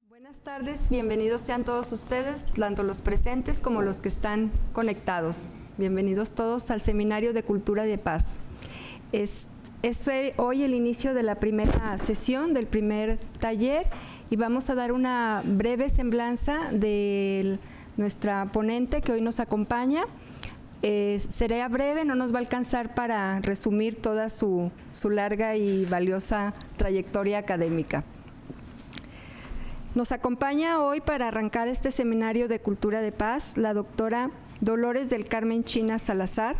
Buenas tardes, bienvenidos sean todos ustedes, tanto los presentes como los que están conectados. Bienvenidos todos al Seminario de Cultura de Paz. Es hoy el inicio de la primera sesión, del primer taller, y vamos a dar una breve semblanza de nuestra ponente que hoy nos acompaña. Será breve, no nos va a alcanzar para resumir toda su larga y valiosa trayectoria académica. Nos acompaña hoy para arrancar este Seminario de Cultura de Paz la doctora Dolores del Carmen China Salazar.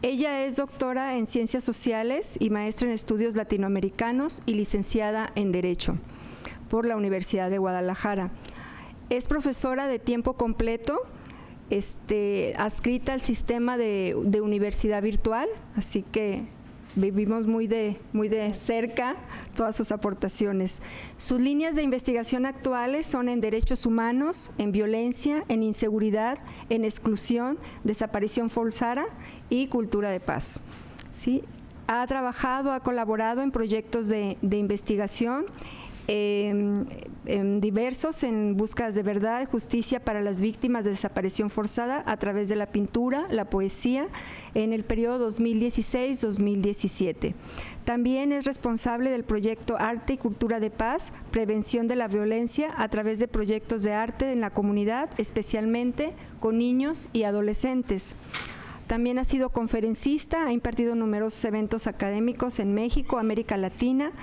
Ella es doctora en Ciencias Sociales y maestra en Estudios Latinoamericanos y licenciada en Derecho por la Universidad de Guadalajara. Es profesora de tiempo completo, adscrita al sistema de universidad virtual, así que vivimos muy de cerca todas sus aportaciones. Sus líneas de investigación actuales son en derechos humanos, en violencia, en inseguridad, en exclusión, desaparición forzada y cultura de paz. ¿Sí? Ha trabajado, ha colaborado en proyectos de investigación diversos en búsquedas de verdad y justicia para las víctimas de desaparición forzada a través de la pintura, la poesía, en el periodo 2016-2017. También es responsable del proyecto Arte y Cultura de Paz, Prevención de la Violencia a través de proyectos de arte en la comunidad, especialmente con niños y adolescentes. También ha sido conferencista, ha impartido numerosos eventos académicos en México, América Latina,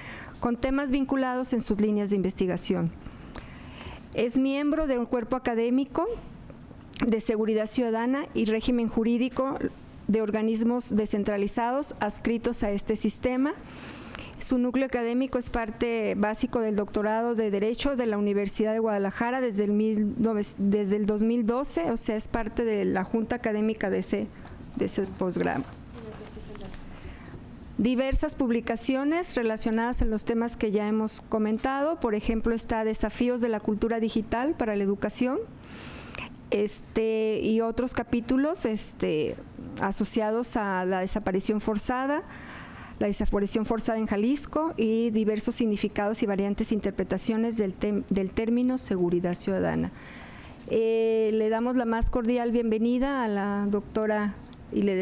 con temas vinculados en sus líneas de investigación. Es miembro de un cuerpo académico de seguridad ciudadana y régimen jurídico de organismos descentralizados adscritos a este sistema. Su núcleo académico es parte básico del doctorado de Derecho de la Universidad de Guadalajara desde el 2012, o sea, es parte de la junta académica de ese posgrado. Diversas publicaciones relacionadas en los temas que ya hemos comentado, por ejemplo está Desafíos de la Cultura Digital para la Educación, y otros capítulos asociados a la desaparición forzada en Jalisco y diversos significados y variantes interpretaciones del término seguridad ciudadana. Le damos la más cordial bienvenida a la doctora y le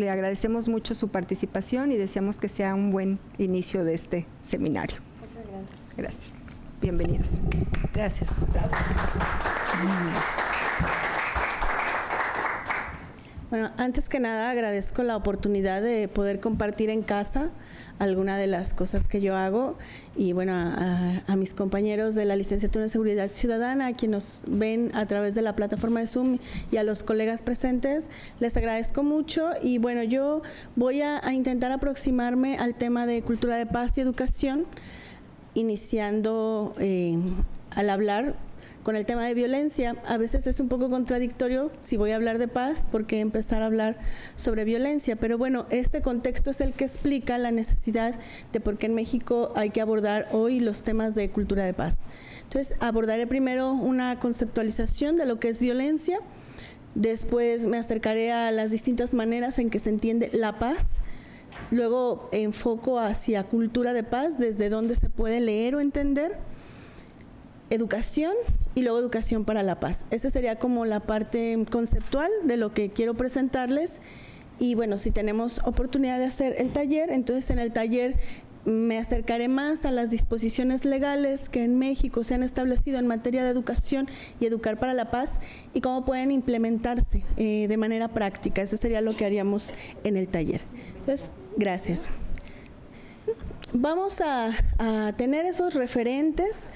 agradecemos mucho su participación y deseamos que sea un buen inicio de este seminario. Muchas gracias. Gracias. Bienvenidos. Gracias. Bueno, antes que nada agradezco la oportunidad de poder compartir en casa alguna de las cosas que yo hago y bueno, a mis compañeros de la licenciatura en Seguridad Ciudadana, a quienes nos ven a través de la plataforma de Zoom y a los colegas presentes, les agradezco mucho y bueno, yo voy a intentar aproximarme al tema de cultura de paz y educación, iniciando al hablar con el tema de violencia. A veces es un poco contradictorio si voy a hablar de paz, porque empezar a hablar sobre violencia, pero bueno, este contexto es el que explica la necesidad de por qué en México hay que abordar hoy los temas de cultura de paz. Entonces, abordaré primero una conceptualización de lo que es violencia, después me acercaré a las distintas maneras en que se entiende la paz, luego enfoco hacia cultura de paz, desde dónde se puede leer o entender, educación y luego educación para la paz. Esa sería como la parte conceptual de lo que quiero presentarles y bueno, si tenemos oportunidad de hacer el taller, entonces en el taller me acercaré más a las disposiciones legales que en México se han establecido en materia de educación y educar para la paz y cómo pueden implementarse de manera práctica. Eso sería lo que haríamos en el taller. Entonces, gracias. Vamos a tener esos referentes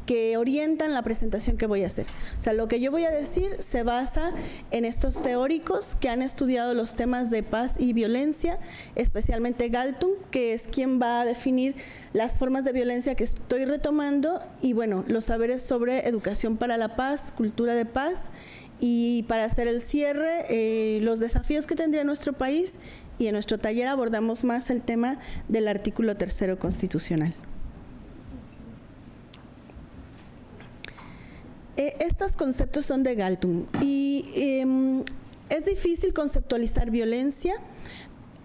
que orientan la presentación que voy a hacer. O sea, lo que yo voy a decir se basa en estos teóricos que han estudiado los temas de paz y violencia, especialmente Galtung, que es quien va a definir las formas de violencia que estoy retomando y bueno, los saberes sobre educación para la paz, cultura de paz y para hacer el cierre, los desafíos que tendría nuestro país y en nuestro taller abordamos más el tema del artículo 3º constitucional. Estos conceptos son de Galtung y es difícil conceptualizar violencia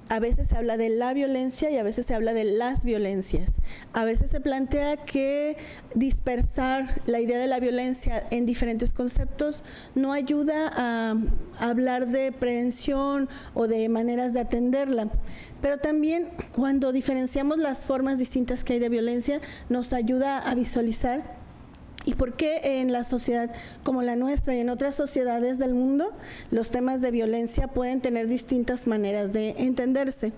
a veces se habla de la violencia y a veces se habla de las violencias. A veces se plantea que dispersar la idea de la violencia en diferentes conceptos no ayuda a hablar de prevención o de maneras de atenderla. Pero también cuando diferenciamos las formas distintas que hay de violencia, nos ayuda a visualizar y por qué en la sociedad como la nuestra y en otras sociedades del mundo los temas de violencia pueden tener distintas maneras de entenderse.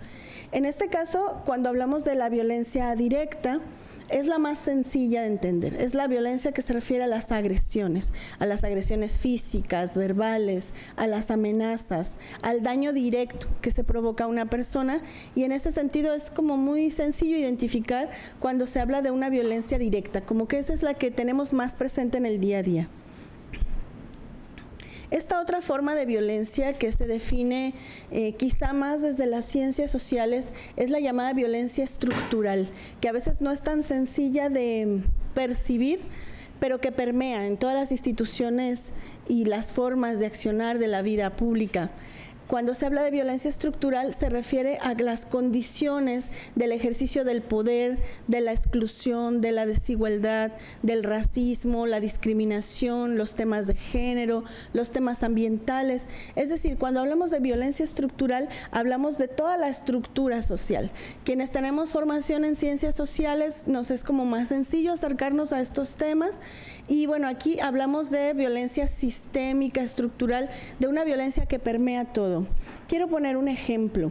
En este caso, cuando hablamos de la violencia directa, es la más sencilla de entender. Es la violencia que se refiere a las agresiones físicas, verbales, a las amenazas, al daño directo que se provoca a una persona, y en ese sentido es como muy sencillo identificar cuando se habla de una violencia directa, como que esa es la que tenemos más presente en el día a día. Esta otra forma de violencia que se define quizá más desde las ciencias sociales es la llamada violencia estructural, que a veces no es tan sencilla de percibir, pero que permea en todas las instituciones y las formas de accionar de la vida pública. Cuando se habla de violencia estructural se refiere a las condiciones del ejercicio del poder, de la exclusión, de la desigualdad, del racismo, la discriminación, los temas de género, los temas ambientales. Es decir, cuando hablamos de violencia estructural, hablamos de toda la estructura social. Quienes tenemos formación en ciencias sociales, nos es como más sencillo acercarnos a estos temas. Y bueno, aquí hablamos de violencia sistémica, estructural, de una violencia que permea todo. Quiero poner un ejemplo.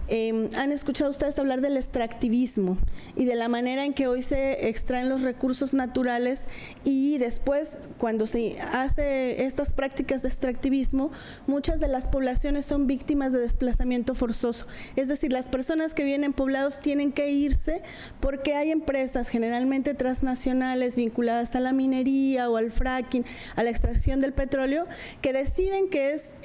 Han escuchado ustedes hablar del extractivismo y de la manera en que hoy se extraen los recursos naturales, y después, cuando se hace estas prácticas de extractivismo, muchas de las poblaciones son víctimas de desplazamiento forzoso. Es decir, las personas que viven en poblados tienen que irse porque hay empresas, generalmente transnacionales, vinculadas a la minería o al fracking, a la extracción del petróleo, que deciden que es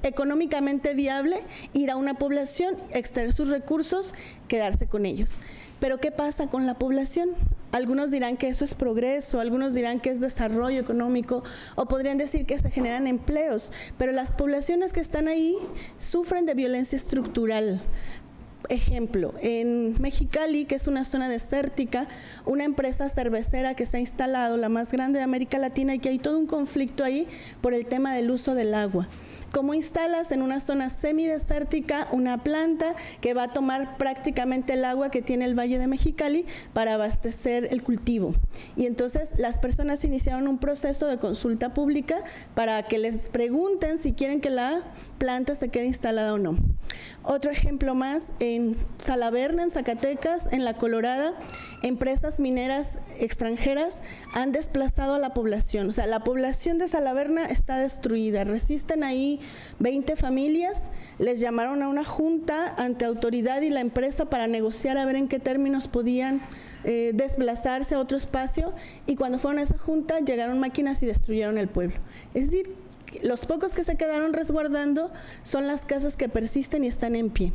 económicamente viable ir a una población, extraer sus recursos, quedarse con ellos. Pero ¿qué pasa con la población? Algunos dirán que eso es progreso, algunos dirán que es desarrollo económico, o podrían decir que se generan empleos, pero las poblaciones que están ahí sufren de violencia estructural. Ejemplo, en Mexicali, que es una zona desértica, una empresa cervecera que se ha instalado, la más grande de América Latina, y que hay todo un conflicto ahí por el tema del uso del agua. ¿Cómo instalas en una zona semidesértica una planta que va a tomar prácticamente el agua que tiene el Valle de Mexicali para abastecer el cultivo? Y entonces las personas iniciaron un proceso de consulta pública para que les pregunten si quieren que la planta se quede instalada o no. Otro ejemplo más, en Salaverna, en Zacatecas, en La Colorada, empresas mineras extranjeras han desplazado a la población. O sea, la población de Salaverna está destruida, resisten ahí 20 familias, les llamaron a una junta ante autoridad y la empresa para negociar a ver en qué términos podían desplazarse a otro espacio, y cuando fueron a esa junta llegaron máquinas y destruyeron el pueblo. Es decir, los pocos que se quedaron resguardando son las casas que persisten y están en pie.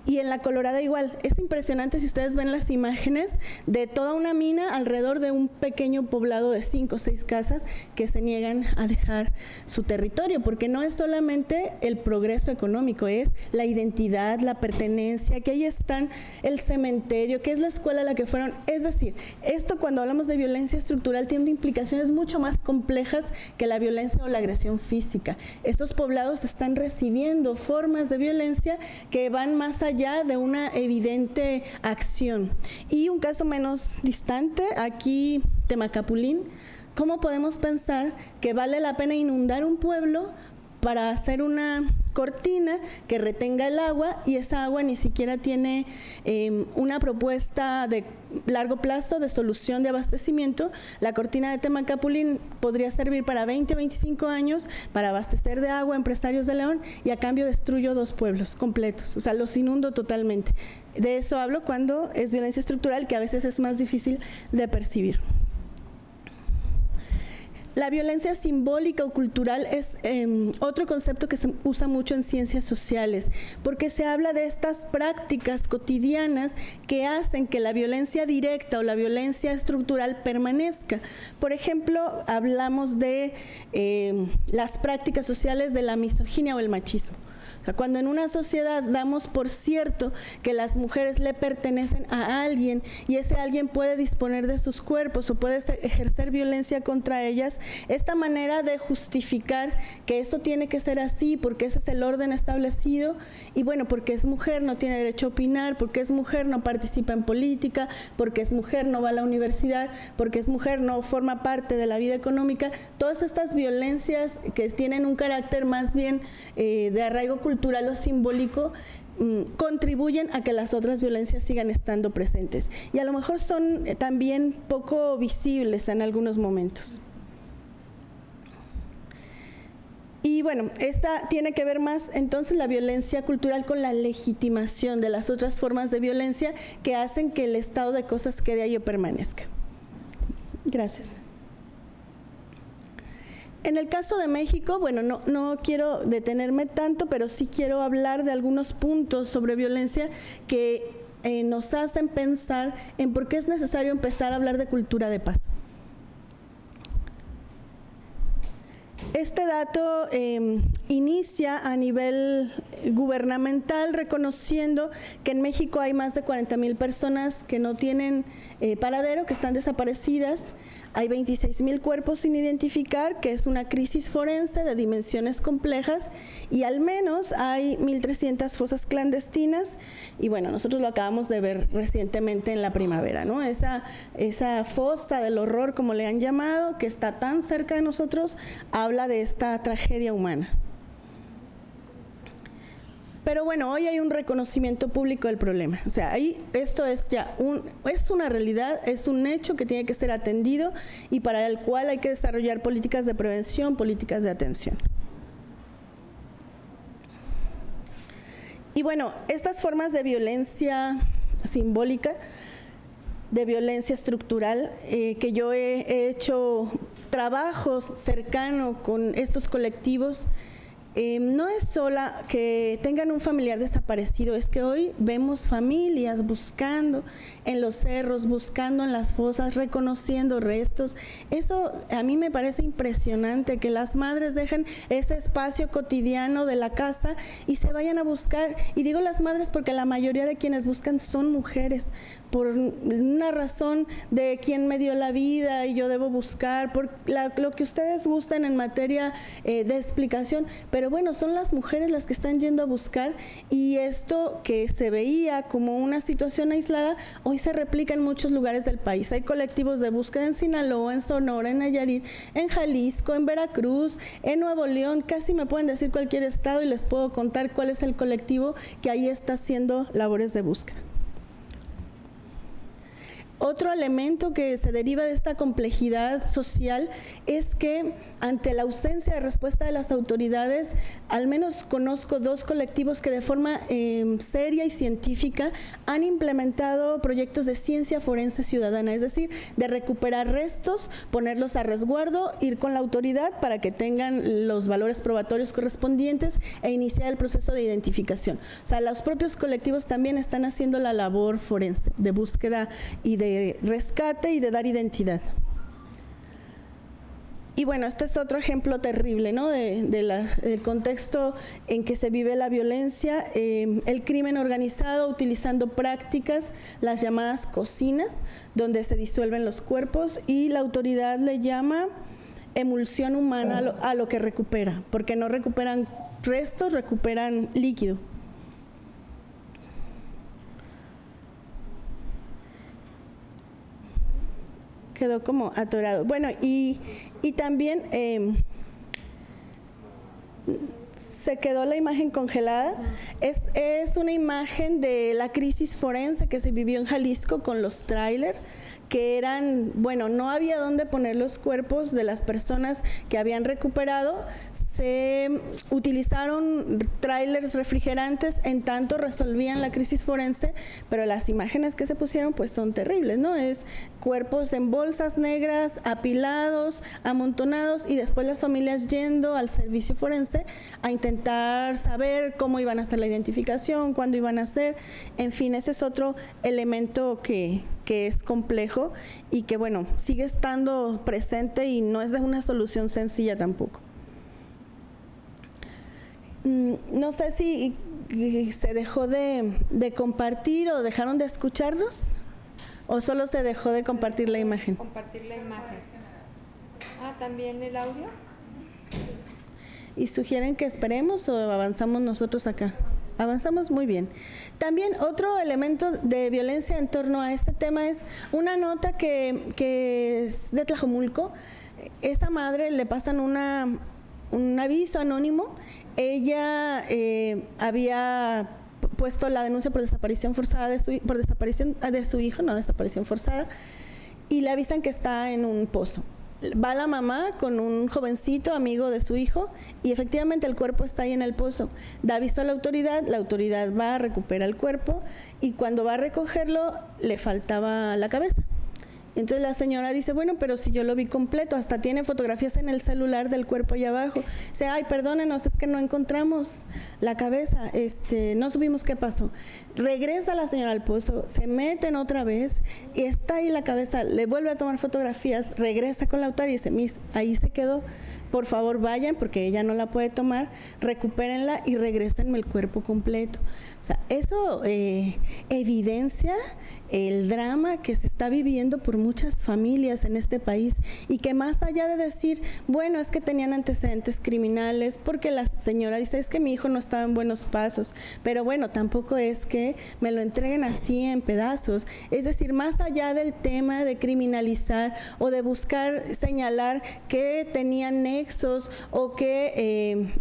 Y en La Colorada igual, es impresionante si ustedes ven las imágenes de toda una mina alrededor de un pequeño poblado de 5 o 6 casas que se niegan a dejar su territorio, porque no es solamente el progreso económico, es la identidad, la pertenencia, que ahí están el cementerio, que es la escuela a la que fueron. Es decir, esto cuando hablamos de violencia estructural tiene implicaciones mucho más complejas que la violencia o la agresión física. Estos poblados están recibiendo formas de violencia que van más allá de una evidente acción. Y un caso menos distante, aquí Temacapulín, ¿cómo podemos pensar que vale la pena inundar un pueblo para hacer una cortina que retenga el agua, y esa agua ni siquiera tiene una propuesta de largo plazo de solución de abastecimiento? La cortina de Temacapulín podría servir para 20 o 25 años para abastecer de agua a empresarios de León, y a cambio destruyo 2 pueblos completos, o sea, los inundo totalmente. De eso hablo cuando es violencia estructural, que a veces es más difícil de percibir. La violencia simbólica o cultural es otro concepto que se usa mucho en ciencias sociales, porque se habla de estas prácticas cotidianas que hacen que la violencia directa o la violencia estructural permanezca. Por ejemplo, hablamos de las prácticas sociales de la misoginia o el machismo. O sea, cuando en una sociedad damos por cierto que las mujeres le pertenecen a alguien y ese alguien puede disponer de sus cuerpos o puede ejercer violencia contra ellas, esta manera de justificar que eso tiene que ser así porque ese es el orden establecido y bueno, porque es mujer no tiene derecho a opinar, porque es mujer no participa en política, porque es mujer no va a la universidad, porque es mujer no forma parte de la vida económica, todas estas violencias que tienen un carácter más bien de arraigo cultural o simbólico contribuyen a que las otras violencias sigan estando presentes y a lo mejor son también poco visibles en algunos momentos. Y bueno, esta tiene que ver más entonces la violencia cultural con la legitimación de las otras formas de violencia que hacen que el estado de cosas quede ahí o permanezca. Gracias. En el caso de México, bueno, no quiero detenerme tanto, pero sí quiero hablar de algunos puntos sobre violencia que nos hacen pensar en por qué es necesario empezar a hablar de cultura de paz. Este dato inicia a nivel gubernamental reconociendo que en México hay más de 40,000 personas que no tienen paradero, que están desaparecidas. Hay 26,000 cuerpos sin identificar, que es una crisis forense de dimensiones complejas, y al menos hay 1,300 fosas clandestinas, y bueno, nosotros lo acabamos de ver recientemente en la primavera, ¿no? Esa fosa del horror, como le han llamado, que está tan cerca de nosotros, habla de esta tragedia humana. Pero bueno, hoy hay un reconocimiento público del problema. O sea, ahí esto es ya es una realidad, es un hecho que tiene que ser atendido y para el cual hay que desarrollar políticas de prevención, políticas de atención. Y bueno, estas formas de violencia simbólica, de violencia estructural, que yo he hecho trabajos cercanos con estos colectivos, no es sola que tengan un familiar desaparecido, es que hoy vemos familias buscando en los cerros, buscando en las fosas, reconociendo restos. Eso a mí me parece impresionante, que las madres dejen ese espacio cotidiano de la casa y se vayan a buscar. Y digo las madres porque la mayoría de quienes buscan son mujeres, por una razón de quién me dio la vida y yo debo buscar, por lo que ustedes gusten en materia de explicación, pero bueno, son las mujeres las que están yendo a buscar y esto que se veía como una situación aislada, hoy se replica en muchos lugares del país. Hay colectivos de búsqueda en Sinaloa, en Sonora, en Nayarit, en Jalisco, en Veracruz, en Nuevo León, casi me pueden decir cualquier estado y les puedo contar cuál es el colectivo que ahí está haciendo labores de búsqueda. Otro elemento que se deriva de esta complejidad social es que ante la ausencia de respuesta de las autoridades, al menos conozco 2 colectivos que de forma seria y científica han implementado proyectos de ciencia forense ciudadana, es decir, de recuperar restos, ponerlos a resguardo, ir con la autoridad para que tengan los valores probatorios correspondientes e iniciar el proceso de identificación. O sea, los propios colectivos también están haciendo la labor forense de búsqueda y de rescate y de dar identidad. Y bueno, este es otro ejemplo terrible, ¿no? del contexto en que se vive la violencia, el crimen organizado utilizando prácticas, las llamadas cocinas, donde se disuelven los cuerpos y la autoridad le llama emulsión humana a lo que recupera, porque no recuperan restos, recuperan líquido. Quedó como atorado. Bueno, y también se quedó la imagen congelada. Es una imagen de la crisis forense que se vivió en Jalisco con los tráiler, que eran, bueno, no había dónde poner los cuerpos de las personas que habían recuperado. Se utilizaron tráilers refrigerantes en tanto resolvían la crisis forense, pero las imágenes que se pusieron pues son terribles, ¿no? Es cuerpos en bolsas negras, apilados, amontonados, y después las familias yendo al servicio forense a intentar saber cómo iban a hacer la identificación, cuándo iban a hacer. En fin, ese es otro elemento que es complejo y que, bueno, sigue estando presente y no es de una solución sencilla tampoco. No sé si se dejó de compartir o dejaron de escucharnos, o solo se dejó de compartir la imagen. Compartir la imagen. ¿También el audio? ¿Y sugieren que esperemos o avanzamos nosotros acá? Avanzamos, muy bien. También otro elemento de violencia en torno a este tema es una nota que es de Tlajomulco. Esta madre le pasan un aviso anónimo. Ella había puesto la denuncia por desaparición forzada por desaparición de su hijo, no desaparición forzada, y le avisan que está en un pozo. Va la mamá con un jovencito amigo de su hijo y efectivamente el cuerpo está ahí en el pozo. Da aviso a la autoridad va, recupera el cuerpo y cuando va a recogerlo le faltaba la cabeza. Entonces la señora dice, bueno, pero si yo lo vi completo, hasta tiene fotografías en el celular del cuerpo allá abajo. Dice, ay, perdónenos, es que no encontramos la cabeza, no supimos qué pasó. Regresa la señora al pozo, se meten otra vez y está ahí la cabeza, le vuelve a tomar fotografías, regresa con la autora y dice, Miss, ahí se quedó, por favor vayan porque ella no la puede tomar, recupérenla y regrésenme el cuerpo completo. O sea, eso evidencia el drama que se está viviendo por muchas familias en este país y que más allá de decir, bueno, es que tenían antecedentes criminales, porque la señora dice, es que mi hijo no estaba en buenos pasos, pero bueno, tampoco es que me lo entreguen así en pedazos. Es decir, más allá del tema de criminalizar o de buscar señalar que tenían nexos o que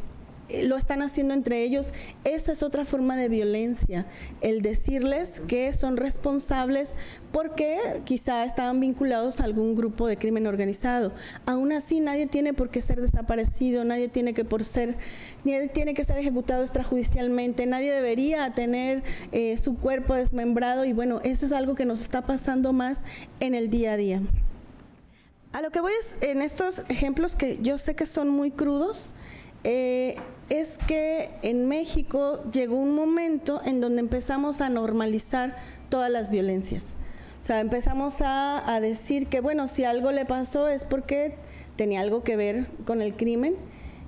lo están haciendo entre ellos, esa es otra forma de violencia, el decirles que son responsables porque quizá estaban vinculados a algún grupo de crimen organizado. Aún así, nadie tiene por qué ser desaparecido, nadie tiene que ser ejecutado extrajudicialmente, nadie debería tener su cuerpo desmembrado y bueno, eso es algo que nos está pasando más en el día a día. A lo que voy es, en estos ejemplos que yo sé que son muy crudos, es que en México llegó un momento en donde empezamos a normalizar todas las violencias. O sea, empezamos a decir que, bueno, si algo le pasó es porque tenía algo que ver con el crimen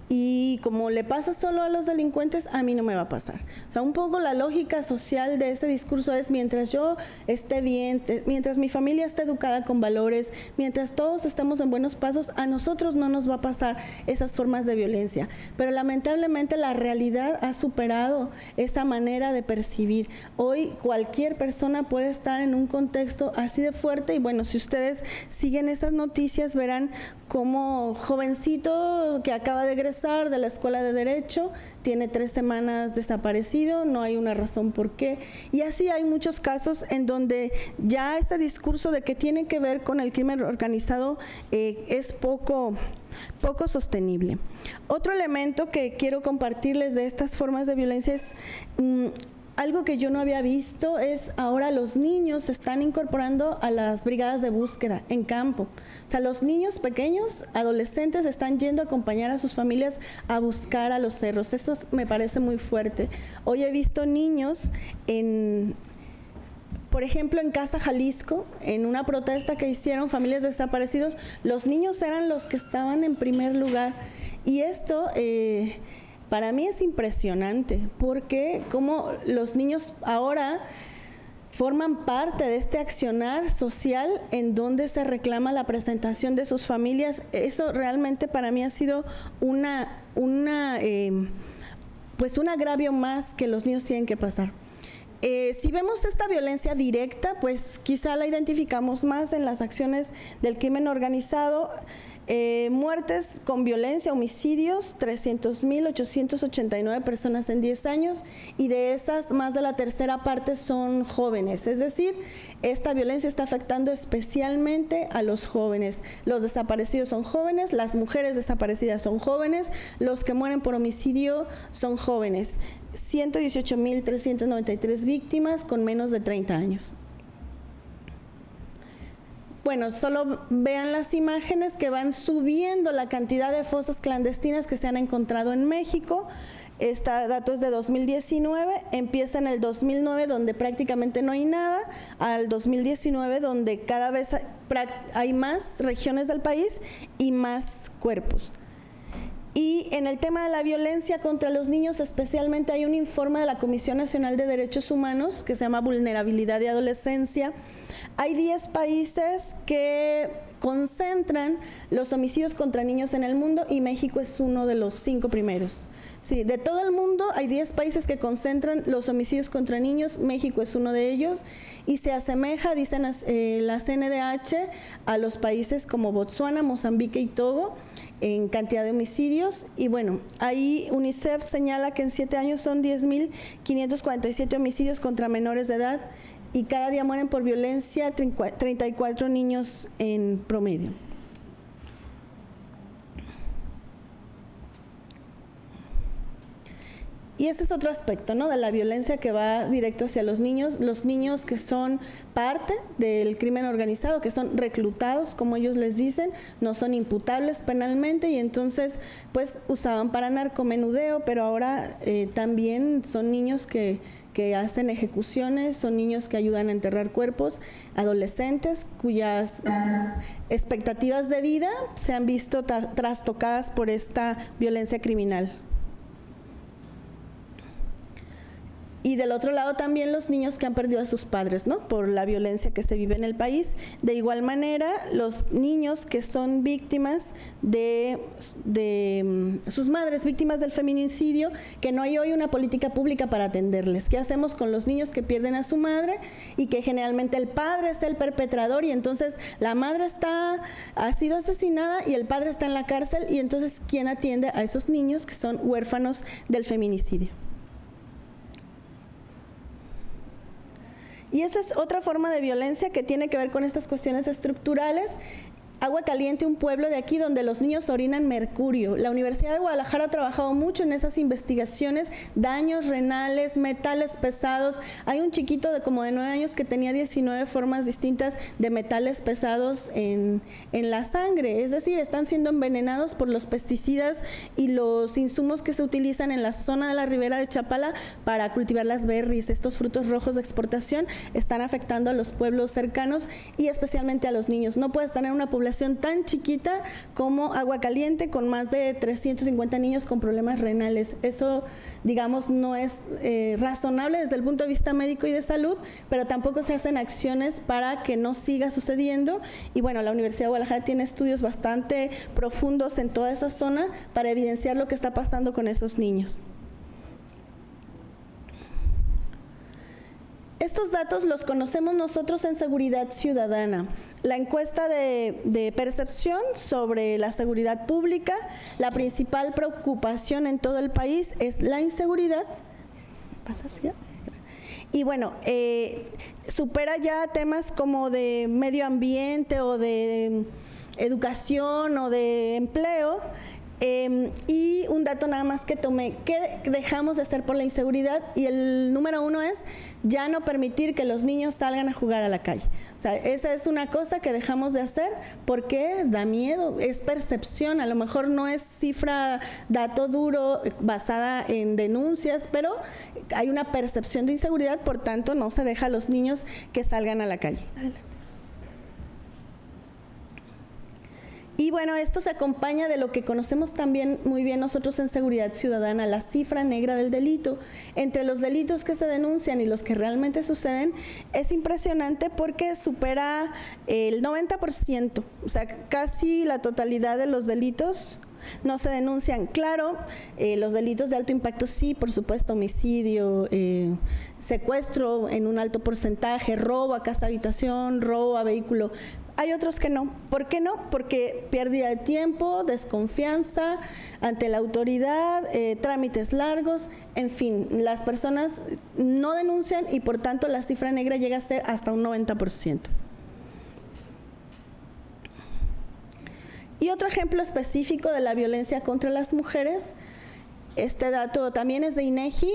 y como le pasa solo a los delincuentes, a mí no me va a pasar. O sea, un poco la lógica social de ese discurso es mientras yo esté bien, mientras mi familia esté educada con valores, mientras todos estemos en buenos pasos, a nosotros no nos va a pasar esas formas de violencia. Pero lamentablemente la realidad ha superado esa manera de percibir. Hoy cualquier persona puede estar en un contexto así de fuerte y bueno, si ustedes siguen esas noticias verán como jovencito que acaba de egresar de la escuela de Derecho, tiene 3 semanas desaparecido, no hay una razón por qué. Y así hay muchos casos en donde ya ese discurso de que tiene que ver con el crimen organizado es poco sostenible. Otro elemento que quiero compartirles de estas formas de violencia es algo que yo no había visto, es ahora los niños se están incorporando a las brigadas de búsqueda en campo. O sea, los niños pequeños, adolescentes, están yendo a acompañar a sus familias a buscar a los cerros. Eso me parece muy fuerte. Hoy he visto niños por ejemplo, en Casa Jalisco, en una protesta que hicieron familias de desaparecidos, los niños eran los que estaban en primer lugar. Y esto para mí es impresionante, porque como los niños ahora forman parte de este accionar social en donde se reclama la presentación de sus familias. Eso realmente para mí ha sido un agravio más que los niños tienen que pasar. Si vemos esta violencia directa, pues quizá la identificamos más en las acciones del crimen organizado. Muertes con violencia, homicidios, 300,889 personas en 10 años y de esas más de la tercera parte son jóvenes, es decir, esta violencia está afectando especialmente a los jóvenes. Los desaparecidos son jóvenes, las mujeres desaparecidas son jóvenes, los que mueren por homicidio son jóvenes. 118,393 víctimas con menos de 30 años. Bueno, solo vean las imágenes que van subiendo la cantidad de fosas clandestinas que se han encontrado en México. Este dato es de 2019, empieza en el 2009 donde prácticamente no hay nada, al 2019 donde cada vez hay más regiones del país y más cuerpos. Y en el tema de la violencia contra los niños, especialmente hay un informe de la Comisión Nacional de Derechos Humanos que se llama Vulnerabilidad de Adolescencia. Hay 10 países que concentran los homicidios contra niños en el mundo y México es uno de los 5 primeros. Sí, de todo el mundo hay 10 países que concentran los homicidios contra niños, México es uno de ellos y se asemeja, dicen la CNDH, a los países como Botsuana, Mozambique y Togo en cantidad de homicidios. Y bueno, ahí UNICEF señala que en 7 años son 10.547 homicidios contra menores de edad y cada día mueren por violencia 34 niños en promedio. Y ese es otro aspecto, ¿no?, de la violencia que va directo hacia los niños que son parte del crimen organizado, que son reclutados, como ellos les dicen, no son imputables penalmente y entonces pues usaban para narcomenudeo, pero ahora también son niños que hacen ejecuciones, son niños que ayudan a enterrar cuerpos, adolescentes cuyas expectativas de vida se han visto trastocadas por esta violencia criminal. Y del otro lado también los niños que han perdido a sus padres, ¿no?, por la violencia que se vive en el país. De igual manera, los niños que son víctimas de sus madres, víctimas del feminicidio, que no hay hoy una política pública para atenderles. ¿Qué hacemos con los niños que pierden a su madre y que generalmente el padre es el perpetrador y entonces la madre ha sido asesinada y el padre está en la cárcel y entonces ¿quién atiende a esos niños que son huérfanos del feminicidio? Y esa es otra forma de violencia que tiene que ver con estas cuestiones estructurales. Agua Caliente, un pueblo de aquí donde los niños orinan mercurio. La Universidad de Guadalajara ha trabajado mucho en esas investigaciones, daños renales, metales pesados. Hay un chiquito de como de 9 años que tenía 19 formas distintas de metales pesados en la sangre. Es decir, están siendo envenenados por los pesticidas y los insumos que se utilizan en la zona de la ribera de Chapala para cultivar las berries. Estos frutos rojos de exportación están afectando a los pueblos cercanos y especialmente a los niños. No puedes tener una población tan chiquita como Agua Caliente con más de 350 niños con problemas renales. Eso, digamos, no es razonable desde el punto de vista médico y de salud, pero tampoco se hacen acciones para que no siga sucediendo. Y bueno, la Universidad de Guadalajara tiene estudios bastante profundos en toda esa zona para evidenciar lo que está pasando con esos niños. Estos datos los conocemos nosotros en Seguridad Ciudadana. La encuesta de percepción sobre la seguridad pública, la principal preocupación en todo el país es la inseguridad. Y bueno, supera ya temas como de medio ambiente o de educación o de empleo. Y un dato nada más que tomé, ¿qué dejamos de hacer por la inseguridad? Y el número 1 es ya no permitir que los niños salgan a jugar a la calle. O sea, esa es una cosa que dejamos de hacer porque da miedo, es percepción, a lo mejor no es cifra, dato duro basada en denuncias, pero hay una percepción de inseguridad, por tanto no se deja a los niños que salgan a la calle. Y bueno, esto se acompaña de lo que conocemos también muy bien nosotros en Seguridad Ciudadana, la cifra negra del delito. Entre los delitos que se denuncian y los que realmente suceden, es impresionante porque supera el 90%, o sea, casi la totalidad de los delitos no se denuncian. Claro, los delitos de alto impacto sí, por supuesto, homicidio, secuestro en un alto porcentaje, robo a casa habitación, robo a vehículo. Hay otros que no. ¿Por qué no? Porque pérdida de tiempo, desconfianza ante la autoridad, trámites largos, en fin, las personas no denuncian y por tanto la cifra negra llega a ser hasta un 90%. Y otro ejemplo específico de la violencia contra las mujeres, este dato también es de INEGI.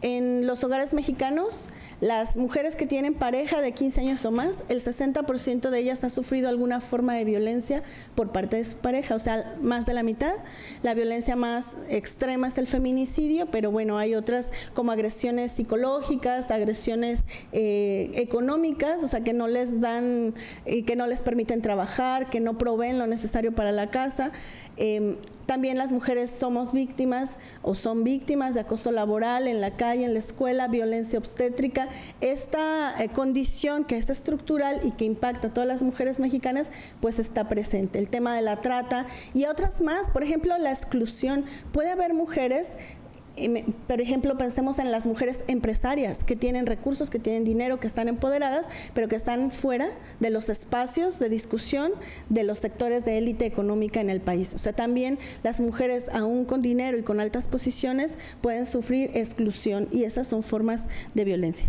En los hogares mexicanos, las mujeres que tienen pareja de 15 años o más, el 60% de ellas ha sufrido alguna forma de violencia por parte de su pareja, o sea, más de la mitad. La violencia más extrema es el feminicidio, pero bueno, hay otras como agresiones psicológicas, agresiones económicas, o sea, que no les dan, que no les permiten trabajar, que no proveen lo necesario para la casa. También las mujeres somos víctimas o son víctimas de acoso laboral en la calle, en la escuela, violencia obstétrica. Esta condición que es estructural y que impacta a todas las mujeres mexicanas, pues está presente. El tema de la trata y otras más, por ejemplo, la exclusión. Puede haber mujeres, por ejemplo, pensemos en las mujeres empresarias que tienen recursos, que tienen dinero, que están empoderadas, pero que están fuera de los espacios de discusión de los sectores de élite económica en el país. O sea, también las mujeres, aún con dinero y con altas posiciones, pueden sufrir exclusión y esas son formas de violencia.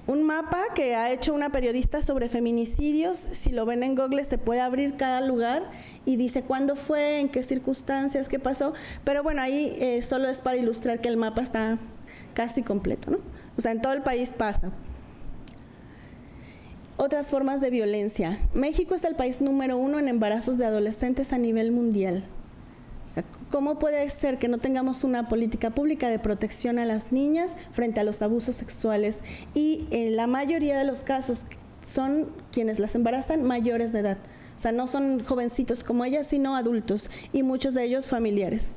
Un mapa que ha hecho una periodista sobre feminicidios, si lo ven en Google se puede abrir cada lugar y dice cuándo fue, en qué circunstancias, qué pasó, pero bueno, ahí solo es para ilustrar que el mapa está casi completo, ¿no? O sea, en todo el país pasa. Otras formas de violencia. México es el país número 1 en embarazos de adolescentes a nivel mundial. ¿Cómo puede ser que no tengamos una política pública de protección a las niñas frente a los abusos sexuales? Y en la mayoría de los casos son quienes las embarazan mayores de edad. O sea, no son jovencitos como ellas, sino adultos y muchos de ellos familiares.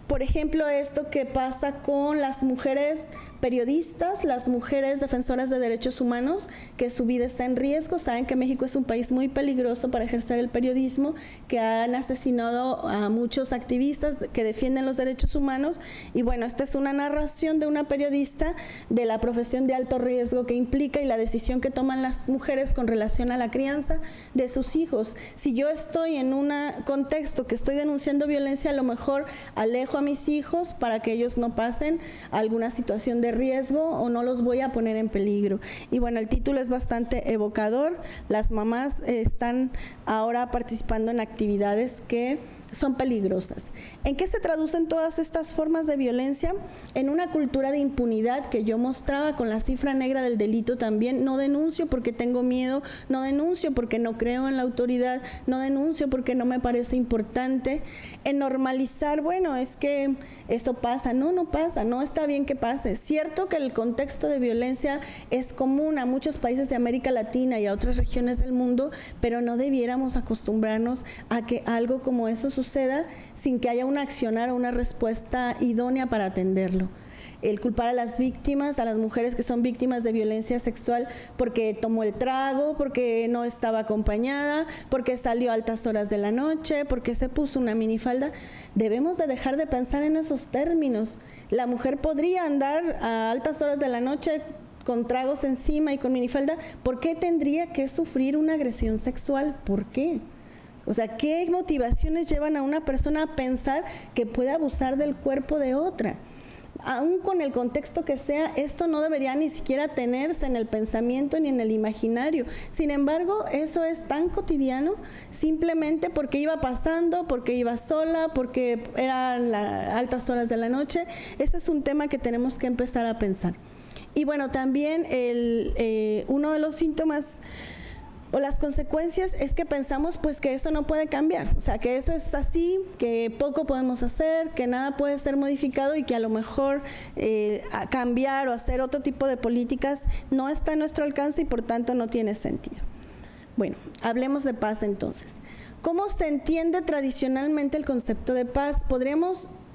Por ejemplo, esto que pasa con las mujeres periodistas, las mujeres defensoras de derechos humanos, que su vida está en riesgo. Saben que México es un país muy peligroso para ejercer el periodismo, que han asesinado a muchos activistas que defienden los derechos humanos. Y bueno, esta es una narración de una periodista de la profesión de alto riesgo que implica y la decisión que toman las mujeres con relación a la crianza de sus hijos. Si yo estoy en un contexto que estoy denunciando violencia, a lo mejor alejo a mis hijos para que ellos no pasen alguna situación de riesgo o no los voy a poner en peligro. Y bueno, el título es bastante evocador. Las mamás están ahora participando en actividades que son peligrosas. ¿En qué se traducen todas estas formas de violencia? En una cultura de impunidad que yo mostraba con la cifra negra del delito también. No denuncio porque tengo miedo, no denuncio porque no creo en la autoridad, no denuncio porque no me parece importante. En normalizar, bueno, es que eso pasa. No pasa, no está bien que pase. Es cierto que el contexto de violencia es común a muchos países de América Latina y a otras regiones del mundo, pero no debiéramos acostumbrarnos a que algo como eso suceda sin que haya un accionar o una respuesta idónea para atenderlo. El culpar a las víctimas, a las mujeres que son víctimas de violencia sexual porque tomó el trago, porque no estaba acompañada, porque salió a altas horas de la noche, porque se puso una minifalda, debemos de dejar de pensar en esos términos. La mujer podría andar a altas horas de la noche con tragos encima y con minifalda. ¿Por qué tendría que sufrir una agresión sexual? ¿Por qué? O sea, ¿qué motivaciones llevan a una persona a pensar que puede abusar del cuerpo de otra? Aún con el contexto que sea, esto no debería ni siquiera tenerse en el pensamiento ni en el imaginario. Sin embargo, eso es tan cotidiano, simplemente porque iba pasando, porque iba sola, porque eran altas horas de la noche. Este es un tema que tenemos que empezar a pensar. Y bueno, también uno de los síntomas o las consecuencias es que pensamos pues que eso no puede cambiar, o sea, que eso es así, que poco podemos hacer, que nada puede ser modificado y que a lo mejor cambiar o hacer otro tipo de políticas no está a nuestro alcance y por tanto no tiene sentido. Bueno, hablemos de paz entonces. ¿Cómo se entiende tradicionalmente el concepto de paz?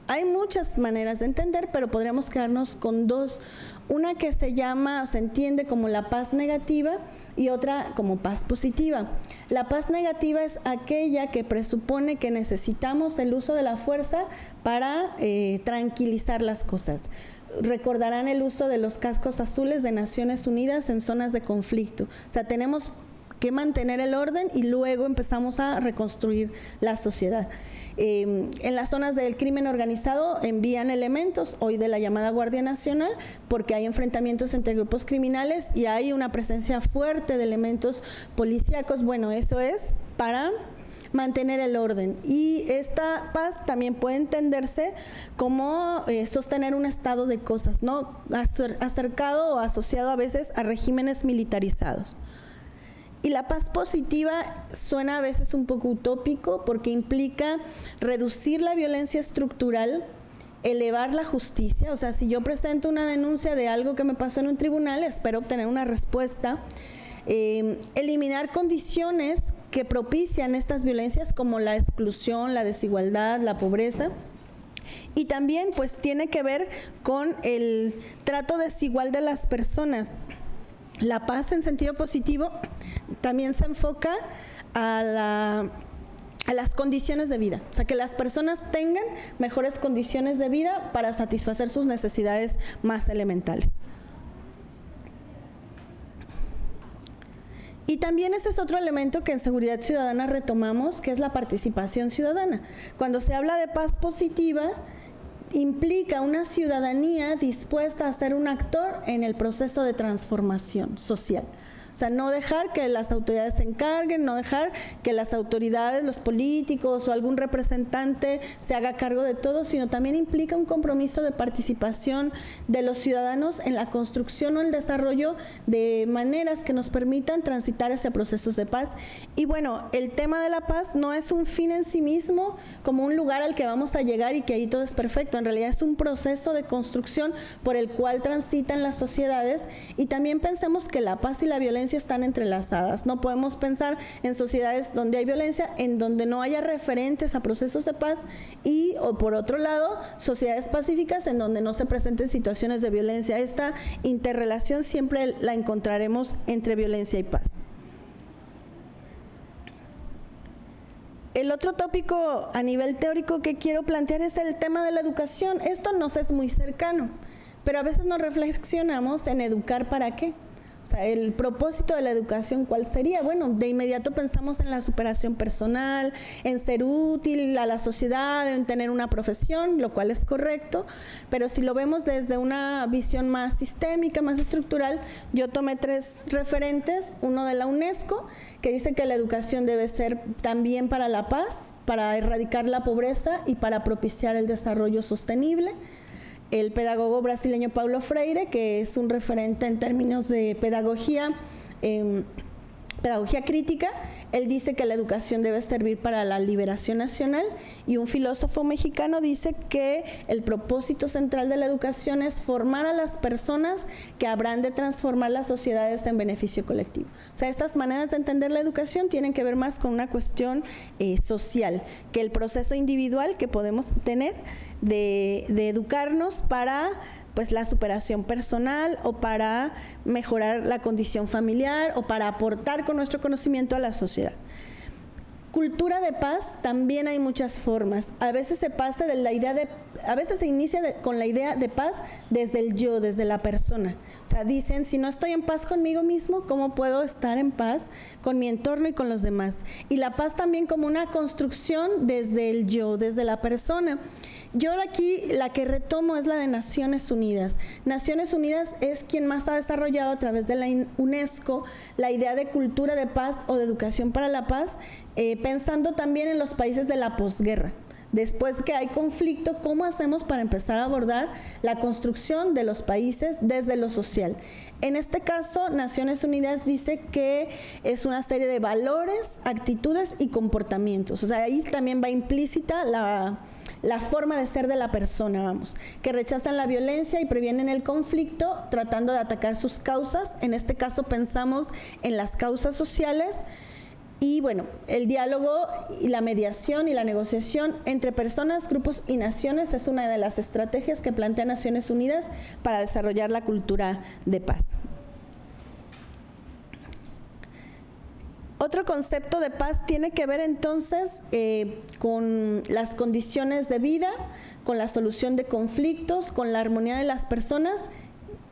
Hay muchas maneras de entender, pero podríamos quedarnos con dos. Una que se llama o se entiende como la paz negativa y otra como paz positiva. La paz negativa es aquella que presupone que necesitamos el uso de la fuerza para tranquilizar las cosas. Recordarán el uso de los cascos azules de Naciones Unidas en zonas de conflicto. O sea, tenemos que mantener el orden y luego empezamos a reconstruir la sociedad. En las zonas del crimen organizado envían elementos hoy de la llamada Guardia Nacional porque hay enfrentamientos entre grupos criminales y hay una presencia fuerte de elementos policíacos. Bueno, eso es para mantener el orden, y esta paz también puede entenderse como sostener un estado de cosas, ¿no? Acercado o asociado a veces a regímenes militarizados. Y la paz positiva suena a veces un poco utópico porque implica reducir la violencia estructural, elevar la justicia. O sea, si yo presento una denuncia de algo que me pasó en un tribunal, espero obtener una respuesta. Eliminar condiciones que propician estas violencias como la exclusión, la desigualdad, la pobreza. Y también pues tiene que ver con el trato desigual de las personas. La paz en sentido positivo también se enfoca a las condiciones de vida, o sea, que las personas tengan mejores condiciones de vida para satisfacer sus necesidades más elementales. Y también ese es otro elemento que en Seguridad Ciudadana retomamos, que es la participación ciudadana. Cuando se habla de paz positiva, implica una ciudadanía dispuesta a ser un actor en el proceso de transformación social. O sea, no dejar que las autoridades se encarguen, no dejar que las autoridades, los políticos o algún representante se haga cargo de todo, sino también implica un compromiso de participación de los ciudadanos en la construcción o el desarrollo de maneras que nos permitan transitar hacia procesos de paz. Y bueno, el tema de la paz no es un fin en sí mismo, como un lugar al que vamos a llegar y que ahí todo es perfecto. En realidad es un proceso de construcción por el cual transitan las sociedades, y también pensemos que la paz y la violencia están entrelazadas. No podemos pensar en sociedades donde hay violencia en donde no haya referentes a procesos de paz, o por otro lado, sociedades pacíficas en donde no se presenten situaciones de violencia. Esta interrelación siempre la encontraremos entre violencia y paz. El otro tópico a nivel teórico que quiero plantear es el tema de la educación. Esto nos es muy cercano, pero a veces nos reflexionamos en educar para qué. O sea, el propósito de la educación, ¿cuál sería? Bueno, de inmediato pensamos en la superación personal, en ser útil a la sociedad, en tener una profesión, lo cual es correcto, pero si lo vemos desde una visión más sistémica, más estructural, yo tomé 3 referentes, uno de la UNESCO, que dice que la educación debe ser también para la paz, para erradicar la pobreza y para propiciar el desarrollo sostenible. El pedagogo brasileño Paulo Freire, que es un referente en términos de pedagogía crítica, él dice que la educación debe servir para la liberación nacional, y un filósofo mexicano dice que el propósito central de la educación es formar a las personas que habrán de transformar las sociedades en beneficio colectivo. O sea, estas maneras de entender la educación tienen que ver más con una cuestión social, que el proceso individual que podemos tener de educarnos para pues la superación personal, o para mejorar la condición familiar, o para aportar con nuestro conocimiento a la sociedad. Cultura de paz también hay muchas formas. A veces se pasa de la idea a veces se inicia con la idea de paz desde el yo, desde la persona. O sea, dicen, si no estoy en paz conmigo mismo, ¿cómo puedo estar en paz con mi entorno y con los demás? Y la paz también como una construcción desde el yo, desde la persona. Yo aquí la que retomo es la de Naciones Unidas. Naciones Unidas es quien más ha desarrollado a través de la UNESCO la idea de cultura de paz o de educación para la paz, pensando también en los países de la posguerra. Después que hay conflicto, ¿cómo hacemos para empezar a abordar la construcción de los países desde lo social? En este caso, Naciones Unidas dice que es una serie de valores, actitudes y comportamientos. O sea, ahí también va implícita la forma de ser de la persona, que rechazan la violencia y previenen el conflicto tratando de atacar sus causas. En este caso pensamos en las causas sociales. Y bueno, el diálogo y la mediación y la negociación entre personas, grupos y naciones es una de las estrategias que plantea Naciones Unidas para desarrollar la cultura de paz. Otro concepto de paz tiene que ver entonces con las condiciones de vida, con la solución de conflictos, con la armonía de las personas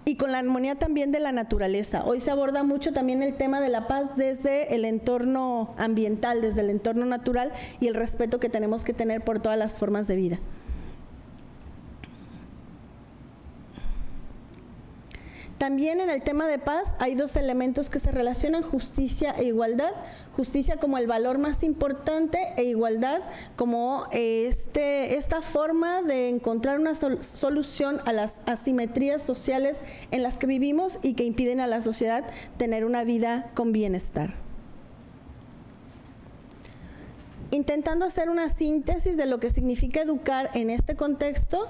y con la armonía también de la naturaleza. Hoy se aborda mucho también el tema de la paz desde el entorno ambiental, desde el entorno natural y el respeto que tenemos que tener por todas las formas de vida. También en el tema de paz hay dos elementos que se relacionan: justicia e igualdad. Justicia como el valor más importante e igualdad como esta forma de encontrar una solución a las asimetrías sociales en las que vivimos y que impiden a la sociedad tener una vida con bienestar. Intentando hacer una síntesis de lo que significa educar en este contexto,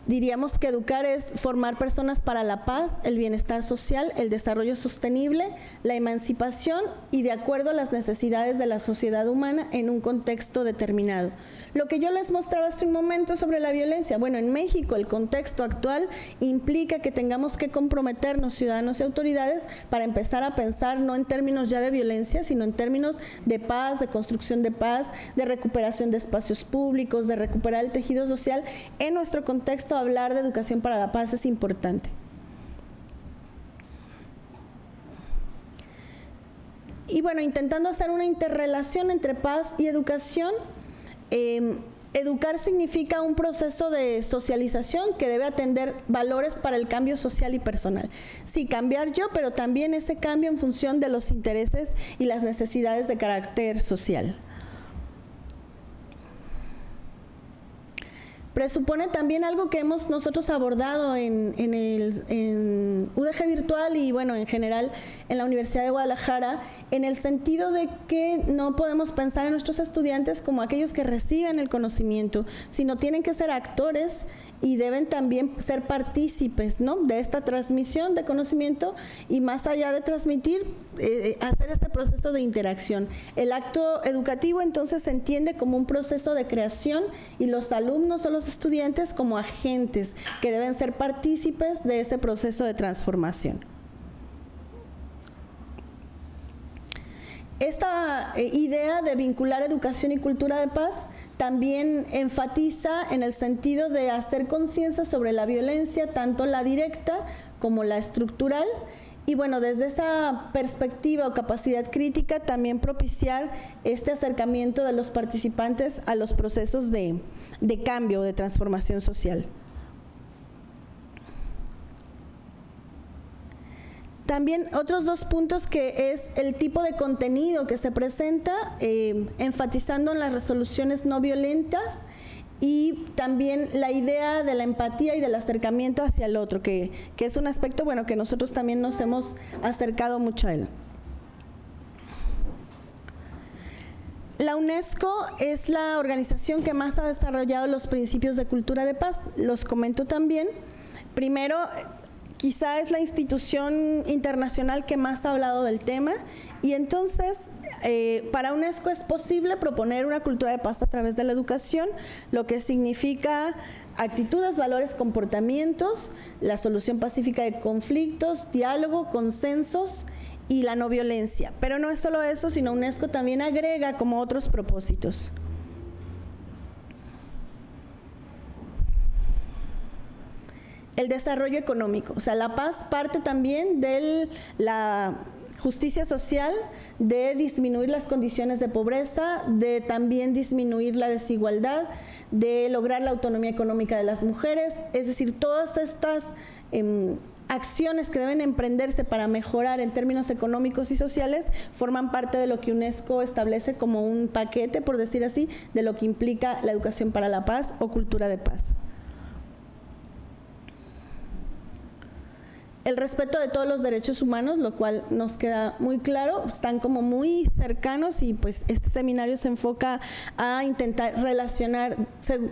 diríamos que educar es formar personas para la paz, el bienestar social, el desarrollo sostenible, la emancipación y de acuerdo a las necesidades de la sociedad humana en un contexto determinado. Lo que yo les mostraba hace un momento sobre la violencia, bueno, en México el contexto actual implica que tengamos que comprometernos ciudadanos y autoridades para empezar a pensar no en términos ya de violencia, sino en términos de paz, de construcción de paz, de recuperación de espacios públicos, de recuperar el tejido social. En nuestro contexto, hablar de educación para la paz es importante. Y bueno, intentando hacer una interrelación entre paz y educación, educar significa un proceso de socialización que debe atender valores para el cambio social y personal. Sí, cambiar yo, pero también ese cambio en función de los intereses y las necesidades de carácter social. Presupone también algo que hemos nosotros abordado en UDG Virtual y bueno, en general en la Universidad de Guadalajara, en el sentido de que no podemos pensar en nuestros estudiantes como aquellos que reciben el conocimiento, sino tienen que ser actores y deben también ser partícipes, ¿no?, de esta transmisión de conocimiento y más allá de transmitir, hacer este proceso de interacción. El acto educativo entonces se entiende como un proceso de creación y los alumnos o los estudiantes como agentes que deben ser partícipes de ese proceso de transformación. Esta idea de vincular educación y cultura de paz también enfatiza en el sentido de hacer conciencia sobre la violencia, tanto la directa como la estructural, y bueno, desde esa perspectiva o capacidad crítica también propiciar este acercamiento de los participantes a los procesos de cambio, de transformación social. También otros dos puntos que es el tipo de contenido que se presenta, enfatizando en las resoluciones no violentas y también la idea de la empatía y del acercamiento hacia el otro, que es un aspecto, bueno, que nosotros también nos hemos acercado mucho a él. La UNESCO es la organización que más ha desarrollado los principios de cultura de paz. Los comento también. Primero, quizá es la institución internacional que más ha hablado del tema y entonces para UNESCO es posible proponer una cultura de paz a través de la educación, lo que significa actitudes, valores, comportamientos, la solución pacífica de conflictos, diálogo, consensos y la no violencia. Pero no es solo eso, sino UNESCO también agrega como otros propósitos. El desarrollo económico, o sea, la paz parte también de la justicia social, de disminuir las condiciones de pobreza, de también disminuir la desigualdad, de lograr la autonomía económica de las mujeres, es decir, todas estas acciones que deben emprenderse para mejorar en términos económicos y sociales forman parte de lo que UNESCO establece como un paquete, por decir así, de lo que implica la educación para la paz o cultura de paz. El respeto de todos los derechos humanos, lo cual nos queda muy claro, están como muy cercanos y pues este seminario se enfoca a intentar relacionar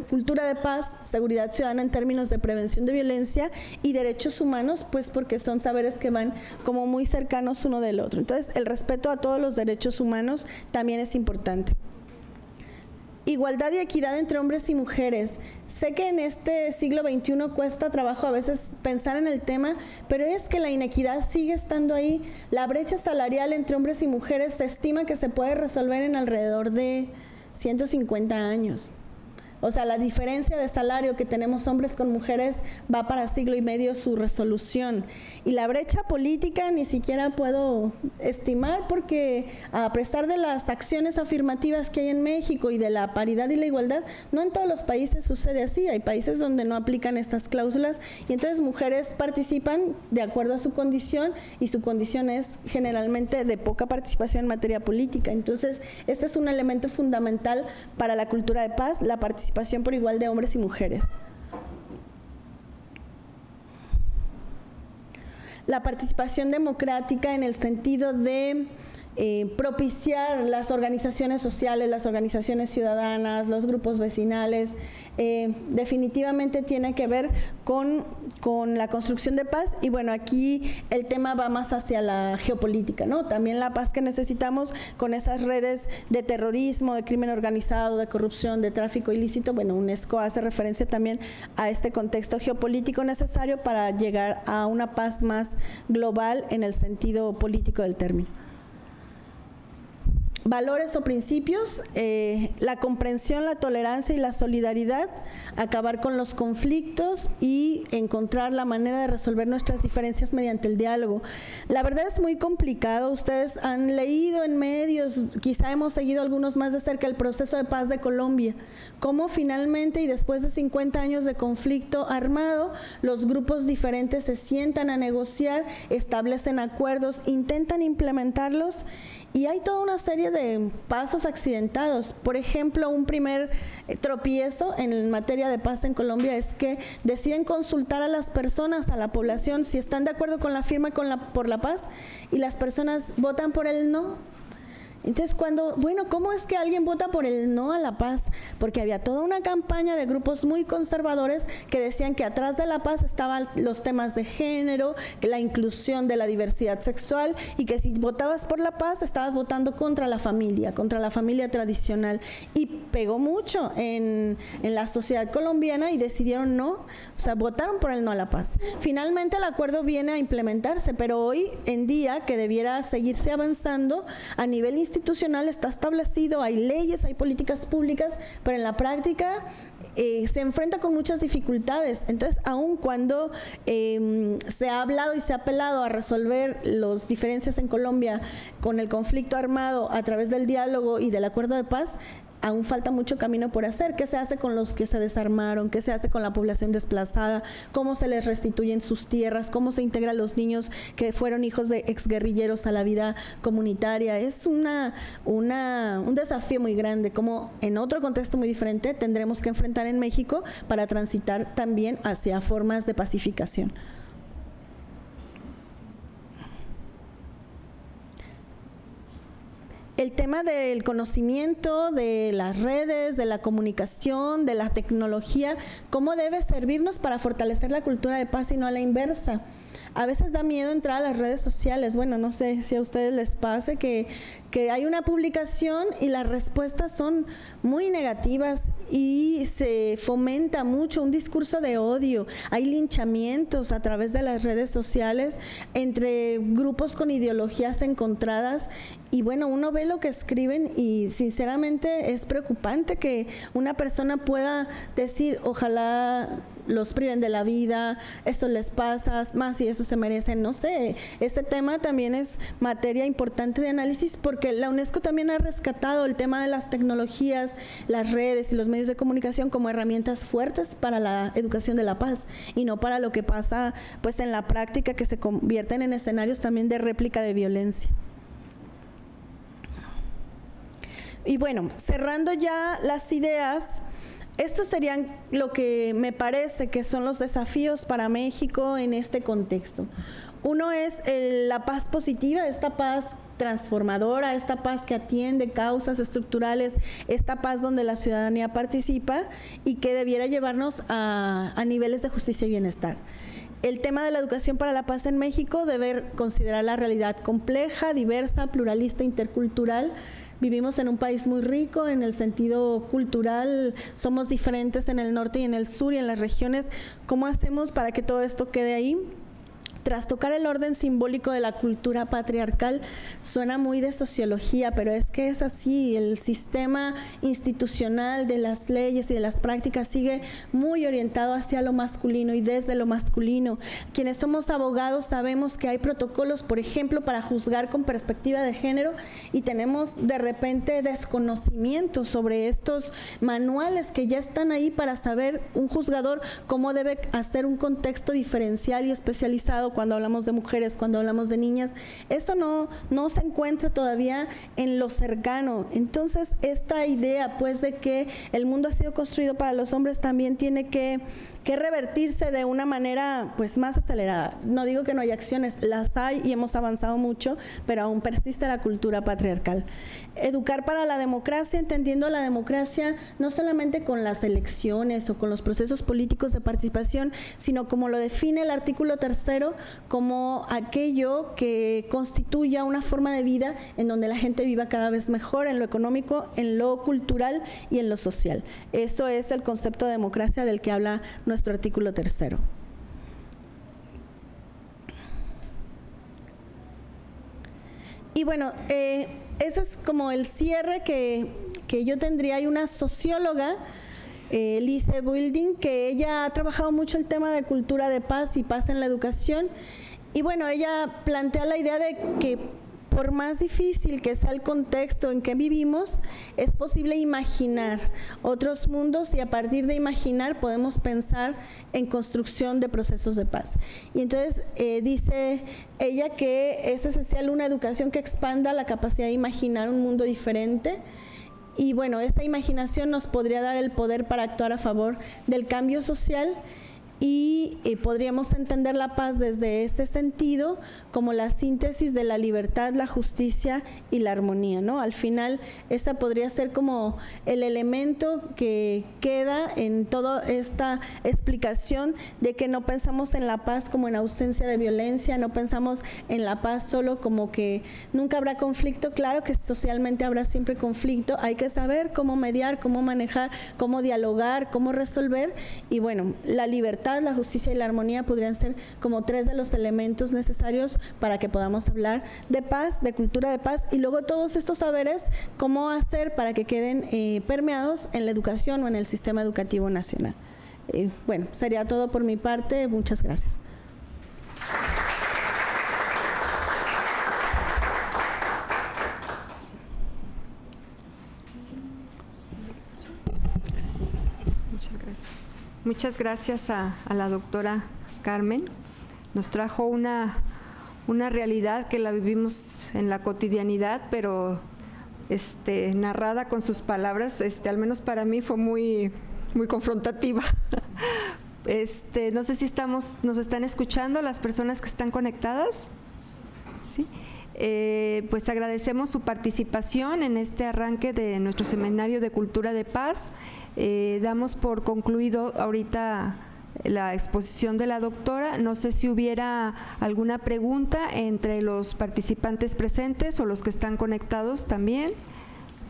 cultura de paz, seguridad ciudadana en términos de prevención de violencia y derechos humanos, pues porque son saberes que van como muy cercanos uno del otro. Entonces, el respeto a todos los derechos humanos también es importante. Igualdad y equidad entre hombres y mujeres. Sé que en este siglo XXI cuesta trabajo a veces pensar en el tema, pero es que la inequidad sigue estando ahí. La brecha salarial entre hombres y mujeres se estima que se puede resolver en alrededor de 150 años. O sea, la diferencia de salario que tenemos hombres con mujeres va para siglo y medio su resolución. Y la brecha política ni siquiera puedo estimar, porque a pesar de las acciones afirmativas que hay en México y de la paridad y la igualdad, no en todos los países sucede así. Hay países donde no aplican estas cláusulas y entonces mujeres participan de acuerdo a su condición, y su condición es generalmente de poca participación en materia política. Entonces, este es un elemento fundamental para la cultura de paz, la participación por igual de hombres y mujeres. La participación democrática en el sentido de propiciar las organizaciones sociales, las organizaciones ciudadanas, los grupos vecinales, definitivamente tiene que ver con la construcción de paz. Y bueno, aquí el tema va más hacia la geopolítica, ¿no? También la paz que necesitamos con esas redes de terrorismo, de crimen organizado, de corrupción, de tráfico ilícito. Bueno, UNESCO hace referencia también a este contexto geopolítico necesario para llegar a una paz más global en el sentido político del término. Valores o principios, la comprensión, la tolerancia y la solidaridad, acabar con los conflictos y encontrar la manera de resolver nuestras diferencias mediante el diálogo. La verdad es muy complicado. Ustedes han leído en medios, quizá hemos seguido algunos más de cerca, el proceso de paz de Colombia, cómo finalmente y después de 50 años de conflicto armado, los grupos diferentes se sientan a negociar, establecen acuerdos, intentan implementarlos. Y hay toda una serie de pasos accidentados. Por ejemplo, un primer tropiezo en materia de paz en Colombia es que deciden consultar a las personas, a la población, si están de acuerdo con la firma por la paz, y las personas votan por el no. Entonces, ¿cómo es que alguien vota por el no a la paz? Porque había toda una campaña de grupos muy conservadores que decían que atrás de la paz estaban los temas de género, que la inclusión de la diversidad sexual, y que si votabas por la paz estabas votando contra la familia tradicional. Y pegó mucho en la sociedad colombiana y decidieron no, o sea, votaron por el no a la paz. Finalmente el acuerdo viene a implementarse, pero hoy en día, que debiera seguirse avanzando a nivel institucional, está establecido, hay leyes, hay políticas públicas, pero en la práctica se enfrenta con muchas dificultades. Entonces, aun cuando se ha hablado y se ha apelado a resolver las diferencias en Colombia con el conflicto armado a través del diálogo y del acuerdo de paz, aún falta mucho camino por hacer. ¿Qué se hace con los que se desarmaron? ¿Qué se hace con la población desplazada? ¿Cómo se les restituyen sus tierras? ¿Cómo se integran los niños que fueron hijos de exguerrilleros a la vida comunitaria? Es un desafío muy grande, como en otro contexto muy diferente tendremos que enfrentar en México para transitar también hacia formas de pacificación. El tema del conocimiento, de las redes, de la comunicación, de la tecnología, ¿cómo debe servirnos para fortalecer la cultura de paz y no a la inversa? A veces da miedo entrar a las redes sociales. Bueno, no sé si a ustedes les pase que hay una publicación y las respuestas son muy negativas y se fomenta mucho un discurso de odio. Hay linchamientos a través de las redes sociales entre grupos con ideologías encontradas. Y bueno, uno ve lo que escriben y sinceramente es preocupante que una persona pueda decir, ojalá los priven de la vida, esto les pasa, más y eso se merecen, no sé. Ese tema también es materia importante de análisis, porque la UNESCO también ha rescatado el tema de las tecnologías, las redes y los medios de comunicación como herramientas fuertes para la educación de la paz y no para lo que pasa pues en la práctica, que se convierten en escenarios también de réplica de violencia. Y bueno, cerrando ya las ideas, estos serían lo que me parece que son los desafíos para México en este contexto. Uno es la paz positiva, esta paz transformadora, esta paz que atiende causas estructurales, esta paz donde la ciudadanía participa y que debiera llevarnos a niveles de justicia y bienestar. El tema de la educación para la paz en México debe considerar la realidad compleja, diversa, pluralista, intercultural. Vivimos en un país muy rico en el sentido cultural, somos diferentes en el norte y en el sur y en las regiones. ¿Cómo hacemos para que todo esto quede ahí? trastocar el orden simbólico de la cultura patriarcal suena muy de sociología, pero es que es así. El sistema institucional de las leyes y de las prácticas sigue muy orientado hacia lo masculino y desde lo masculino. Quienes somos abogados sabemos que hay protocolos, por ejemplo, para juzgar con perspectiva de género, y tenemos de repente desconocimiento sobre estos manuales que ya están ahí para saber un juzgador cómo debe hacer un contexto diferencial y especializado cuando hablamos de mujeres, cuando hablamos de niñas. Eso no se encuentra todavía en lo cercano. Entonces, esta idea pues de que el mundo ha sido construido para los hombres también tiene que revertirse de una manera pues más acelerada. No digo que no hay acciones, las hay y hemos avanzado mucho, pero aún persiste la cultura patriarcal. Educar para la democracia, entendiendo la democracia no solamente con las elecciones o con los procesos políticos de participación, sino como lo define el artículo 3, como aquello que constituya una forma de vida en donde la gente viva cada vez mejor en lo económico, en lo cultural y en lo social. Eso es el concepto de democracia del que habla nuestro artículo 3. Y bueno, ese es como el cierre que yo tendría. Hay una socióloga, Lise Wilding, que ella ha trabajado mucho el tema de cultura de paz y paz en la educación. Y bueno, ella plantea la idea de que por más difícil que sea el contexto en que vivimos, es posible imaginar otros mundos, y a partir de imaginar podemos pensar en construcción de procesos de paz. Y entonces dice ella que es esencial una educación que expanda la capacidad de imaginar un mundo diferente. Y bueno, esa imaginación nos podría dar el poder para actuar a favor del cambio social, y podríamos entender la paz desde ese sentido como la síntesis de la libertad, la justicia y la armonía, ¿no? Al final, esa podría ser como el elemento que queda en toda esta explicación de que no pensamos en la paz como en ausencia de violencia, no pensamos en la paz solo como que nunca habrá conflicto. Claro que socialmente habrá siempre conflicto, hay que saber cómo mediar, cómo manejar, cómo dialogar, cómo resolver, y bueno, la libertad, la justicia y la armonía podrían ser como 3 de los elementos necesarios para que podamos hablar de paz, de cultura de paz, y luego todos estos saberes, cómo hacer para que queden permeados en la educación o en el sistema educativo nacional. Bueno, sería todo por mi parte. Muchas gracias. Muchas gracias a la doctora Carmen. Nos trajo una realidad que la vivimos en la cotidianidad, pero narrada con sus palabras, al menos para mí fue muy confrontativa. No sé si nos están escuchando las personas que están conectadas. ¿Sí? Pues agradecemos su participación en este arranque de nuestro seminario de Cultura de Paz. Damos por concluido ahorita la exposición de la doctora. No sé si hubiera alguna pregunta entre los participantes presentes o los que están conectados también,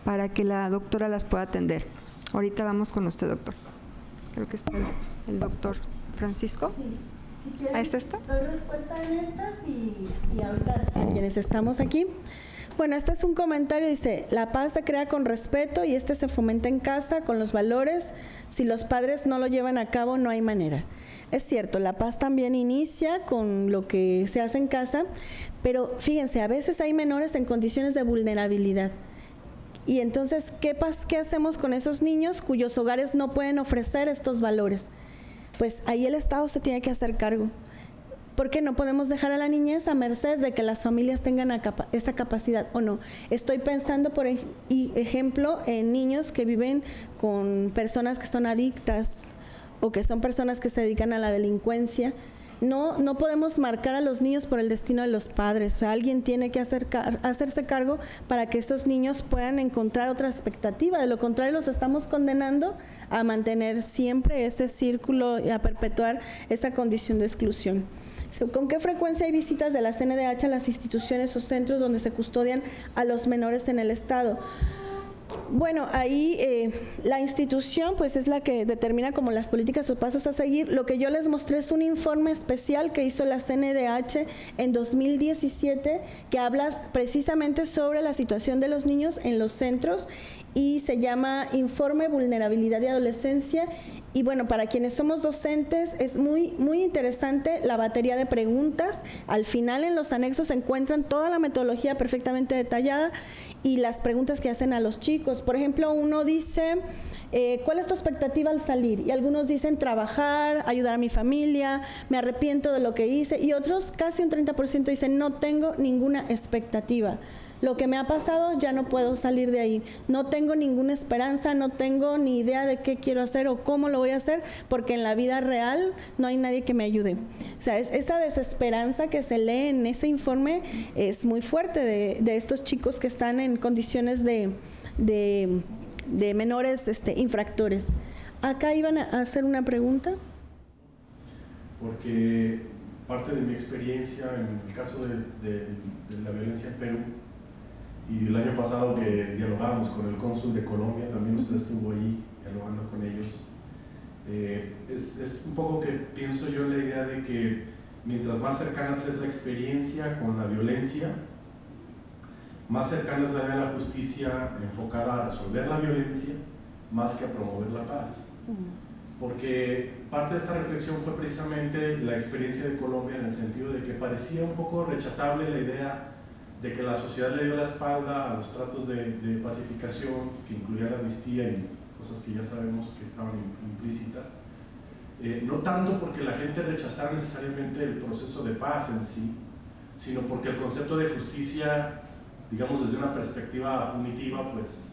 para que la doctora las pueda atender. Ahorita vamos con usted, doctor. Creo que está el doctor Francisco. Sí. Si quieren, ¿Es esta? doy respuesta en estas y ahorita a quienes estamos aquí. Bueno, este es un comentario, dice: la paz se crea con respeto y se fomenta en casa con los valores. Si los padres no lo llevan a cabo, no hay manera. Es cierto, la paz también inicia con lo que se hace en casa, pero fíjense, a veces hay menores en condiciones de vulnerabilidad. Y entonces, ¿qué hacemos con esos niños cuyos hogares no pueden ofrecer estos valores? Pues ahí el Estado se tiene que hacer cargo. Porque no podemos dejar a la niñez a merced de que las familias tengan esa capacidad o no. Estoy pensando, por ejemplo, en niños que viven con personas que son adictas o que son personas que se dedican a la delincuencia. No podemos marcar a los niños por el destino de los padres. O sea, alguien tiene que hacerse cargo para que esos niños puedan encontrar otra expectativa. De lo contrario, los estamos condenando a mantener siempre ese círculo y a perpetuar esa condición de exclusión. ¿Con qué frecuencia hay visitas de la CNDH a las instituciones o centros donde se custodian a los menores en el Estado? Bueno, ahí la institución pues es la que determina como las políticas o pasos a seguir. Lo que yo les mostré es un informe especial que hizo la CNDH en 2017 que habla precisamente sobre la situación de los niños en los centros y se llama Informe Vulnerabilidad y Adolescencia. Y bueno, para quienes somos docentes es muy interesante la batería de preguntas. Al final en los anexos se encuentran toda la metodología perfectamente detallada y las preguntas que hacen a los chicos. Por ejemplo, uno dice, ¿cuál es tu expectativa al salir? Y algunos dicen trabajar, ayudar a mi familia, me arrepiento de lo que hice. Y otros, casi un 30% dicen, no tengo ninguna expectativa. Lo que me ha pasado, ya no puedo salir de ahí. No tengo ninguna esperanza, no tengo ni idea de qué quiero hacer o cómo lo voy a hacer, porque en la vida real no hay nadie que me ayude. O sea, esa desesperanza que se lee en ese informe es muy fuerte de estos chicos que están en condiciones de menores infractores. Acá iban a hacer una pregunta. Porque parte de mi experiencia en el caso de la violencia en Perú, y el año pasado que dialogamos con el cónsul de Colombia, también usted estuvo ahí dialogando con ellos, es un poco que pienso yo en la idea de que mientras más cercana es la experiencia con la violencia, más cercana es la idea de la justicia enfocada a resolver la violencia más que a promover la paz. Porque parte de esta reflexión fue precisamente la experiencia de Colombia en el sentido de que parecía un poco rechazable la idea de que la sociedad le dio la espalda a los tratos de pacificación, que incluía la amnistía y cosas que ya sabemos que estaban implícitas. No tanto porque la gente rechazara necesariamente el proceso de paz en sí, sino porque el concepto de justicia, digamos desde una perspectiva punitiva, pues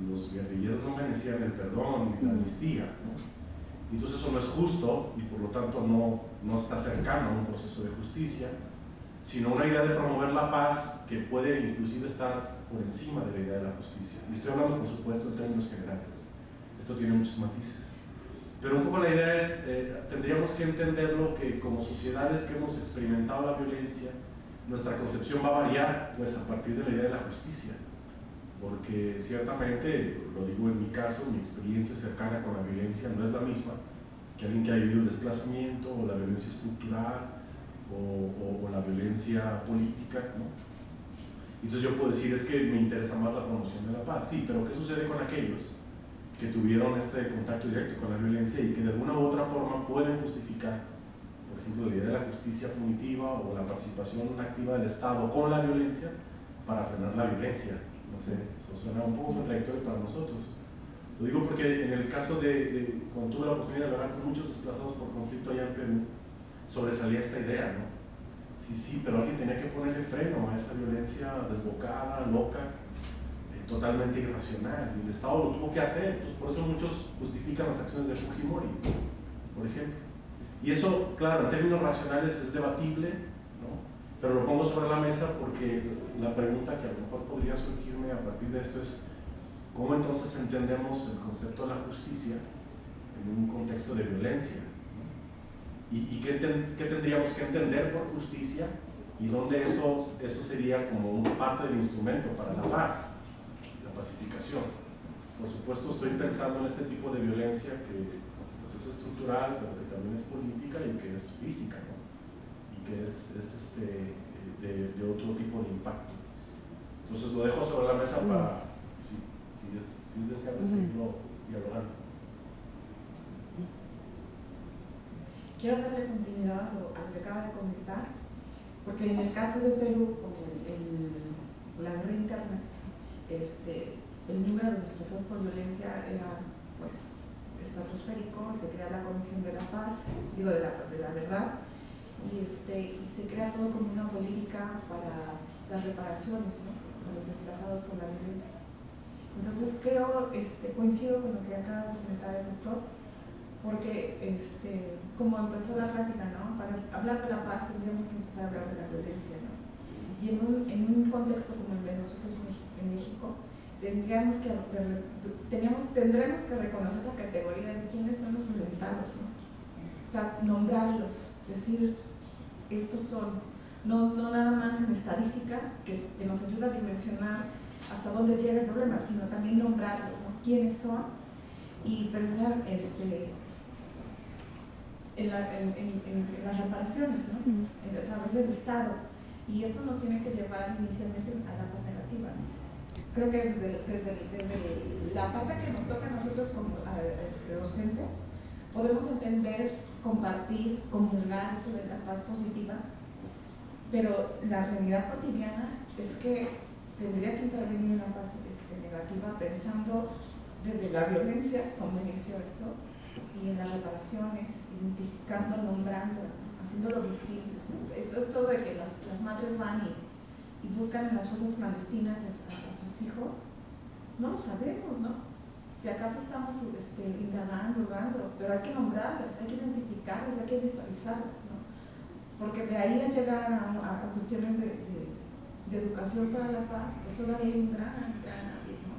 los guerrilleros no merecían el perdón ni la amnistía, ¿no? Entonces eso no es justo y por lo tanto no está cercano a un proceso de justicia, sino una idea de promover la paz que puede inclusive estar por encima de la idea de la justicia. Y estoy hablando, por supuesto, en términos generales. Esto tiene muchos matices. Pero un poco la idea es, tendríamos que entenderlo que como sociedades que hemos experimentado la violencia, nuestra concepción va a variar pues, a partir de la idea de la justicia. Porque ciertamente, lo digo en mi caso, mi experiencia cercana con la violencia no es la misma que alguien que ha vivido el desplazamiento o la violencia estructural, o la violencia política, ¿no? Entonces yo puedo decir, es que me interesa más la promoción de la paz. Sí, pero ¿qué sucede con aquellos que tuvieron este contacto directo con la violencia y que de alguna u otra forma pueden justificar, por ejemplo, la idea de la justicia punitiva o la participación activa del Estado con la violencia para frenar la violencia? No sé, eso suena un poco contradictorio para nosotros. Lo digo porque en el caso cuando tuve la oportunidad de hablar con muchos desplazados por conflicto allá en Perú, sobresalía esta idea, ¿no? Sí, pero alguien tenía que ponerle freno a esa violencia desbocada, loca, totalmente irracional, y el Estado lo tuvo que hacer. Pues por eso muchos justifican las acciones de Fujimori, por ejemplo. Y eso, claro, en términos racionales es debatible, ¿no? Pero lo pongo sobre la mesa porque la pregunta que a lo mejor podría surgirme a partir de esto es ¿cómo entonces entendemos el concepto de la justicia en un contexto de violencia? ¿Y qué tendríamos que entender por justicia? ¿Y dónde eso sería como una parte del instrumento para la paz, la pacificación? Por supuesto estoy pensando en este tipo de violencia que pues, es estructural, pero que también es política y que es física, ¿no? Y que es de otro tipo de impacto. Entonces lo dejo sobre la mesa para, si es deseable, seguirlo dialogando. Quiero darle continuidad a lo que acaba de comentar, porque en el caso de Perú, como la guerra interna, el número de desplazados por violencia era pues estratosférico, se crea la Comisión de la Paz, digo de la verdad, y se crea todo como una política para las reparaciones, ¿no? A los desplazados por la violencia. Entonces creo, coincido con lo que acaba de comentar el doctor, porque como empezó la práctica, ¿no? Para hablar de la paz tendríamos que empezar a hablar de la violencia, ¿no? Y en un contexto como el de nosotros en México, tendremos que reconocer la categoría de quiénes son los violentados, ¿no? O sea, nombrarlos, decir, estos son, no nada más en estadística, que nos ayuda a dimensionar hasta dónde llega el problema, sino también nombrarlos, ¿no? Quiénes son, y pensar en las reparaciones, ¿no? A través del Estado. Y esto nos tiene que llevar inicialmente a la paz negativa, ¿no? Creo que desde la parte que nos toca a nosotros como docentes, podemos entender, compartir, comulgar esto de la paz positiva, pero la realidad cotidiana es que tendría que intervenir una paz negativa pensando desde la violencia, como inició esto, y en las reparaciones, identificando, nombrando, haciéndolo visible. Esto es todo de que las madres van y buscan en las fosas clandestinas a sus hijos. No lo sabemos, ¿no? Si acaso estamos indagando, pero hay que nombrarlas, hay que identificarlas, hay que visualizarlas, ¿no? Porque de ahí a llegar a cuestiones de educación para la paz, pues todavía hay un gran abismo.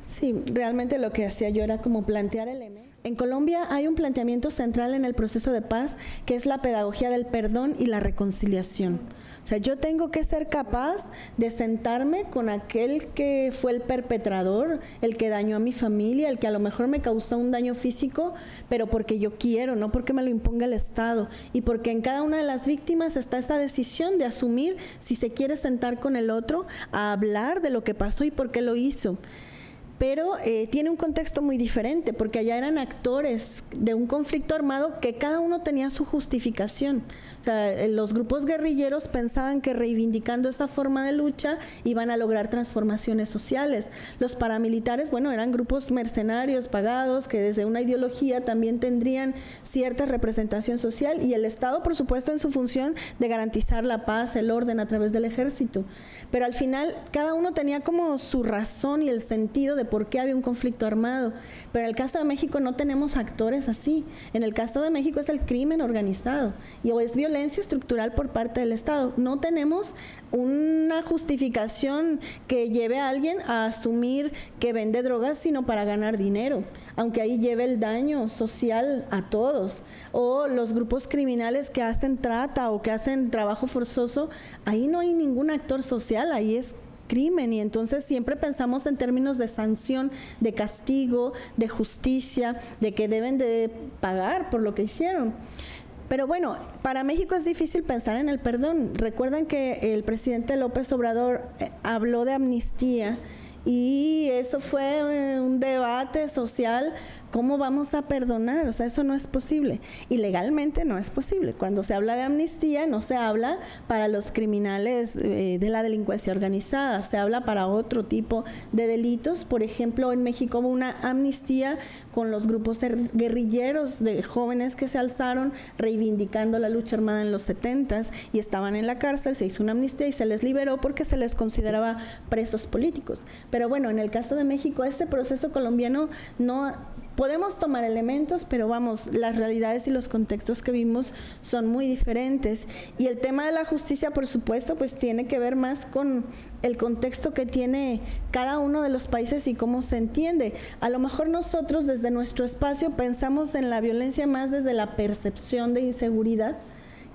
Sí, realmente lo que hacía yo era como plantear elementos. En Colombia hay un planteamiento central en el proceso de paz, que es la pedagogía del perdón y la reconciliación. O sea, yo tengo que ser capaz de sentarme con aquel que fue el perpetrador, el que dañó a mi familia, el que a lo mejor me causó un daño físico, pero porque yo quiero, no porque me lo imponga el Estado. Y porque en cada una de las víctimas está esa decisión de asumir si se quiere sentar con el otro a hablar de lo que pasó y por qué lo hizo. Pero tiene un contexto muy diferente, porque allá eran actores de un conflicto armado que cada uno tenía su justificación. O sea, los grupos guerrilleros pensaban que reivindicando esa forma de lucha iban a lograr transformaciones sociales. Los paramilitares, bueno, eran grupos mercenarios pagados que desde una ideología también tendrían cierta representación social, y el Estado, por supuesto, en su función de garantizar la paz, el orden a través del ejército. Pero al final cada uno tenía como su razón y el sentido de por qué había un conflicto armado. Pero en el caso de México no tenemos actores así. En el caso de México es el crimen organizado y o es violencia estructural por parte del Estado. No tenemos una justificación que lleve a alguien a asumir que vende drogas sino para ganar dinero, aunque ahí lleve el daño social a todos. O los grupos criminales que hacen trata o que hacen trabajo forzoso, ahí no hay ningún actor social, ahí es crimen, y entonces siempre pensamos en términos de sanción, de castigo, de justicia, de que deben de pagar por lo que hicieron. Pero bueno, para México es difícil pensar en el perdón. Recuerdan que el presidente López Obrador habló de amnistía y eso fue un debate social. ¿Cómo vamos a perdonar? O sea, eso no es posible. Y legalmente no es posible. Cuando se habla de amnistía, no se habla para los criminales de la delincuencia organizada, se habla para otro tipo de delitos. Por ejemplo, en México hubo una amnistía con los grupos guerrilleros de jóvenes que se alzaron reivindicando la lucha armada en los 70s y estaban en la cárcel, se hizo una amnistía y se les liberó porque se les consideraba presos políticos. Pero bueno, en el caso de México, este proceso colombiano no... Podemos tomar elementos, pero vamos, las realidades y los contextos que vimos son muy diferentes. Y el tema de la justicia, por supuesto, pues tiene que ver más con el contexto que tiene cada uno de los países y cómo se entiende. A lo mejor nosotros desde nuestro espacio pensamos en la violencia más desde la percepción de inseguridad,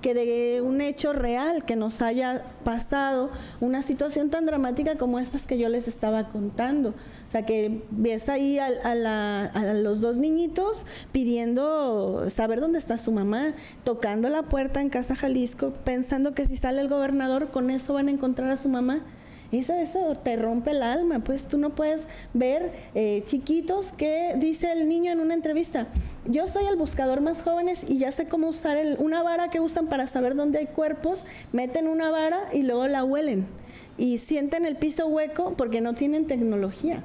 que de un hecho real que nos haya pasado una situación tan dramática como estas que yo les estaba contando. O sea, que ves ahí a los dos niñitos pidiendo saber dónde está su mamá, tocando la puerta en Casa Jalisco, pensando que si sale el gobernador con eso van a encontrar a su mamá. Eso te rompe el alma, pues tú no puedes ver chiquitos que dice el niño en una entrevista: yo soy el buscador más jóvenes y ya sé cómo usar una vara que usan para saber dónde hay cuerpos, meten una vara y luego la huelen y sienten el piso hueco porque no tienen tecnología.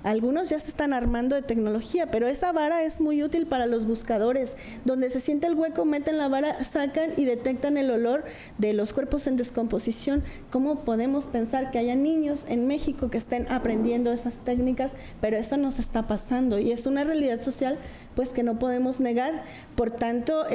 Algunos ya se están armando de tecnología, pero esa vara es muy útil para los buscadores. Donde se siente el hueco, meten la vara, sacan y detectan el olor de los cuerpos en descomposición. ¿Cómo podemos pensar que haya niños en México que estén aprendiendo esas técnicas? Pero eso nos está pasando y es una realidad social pues que no podemos negar. Por tanto,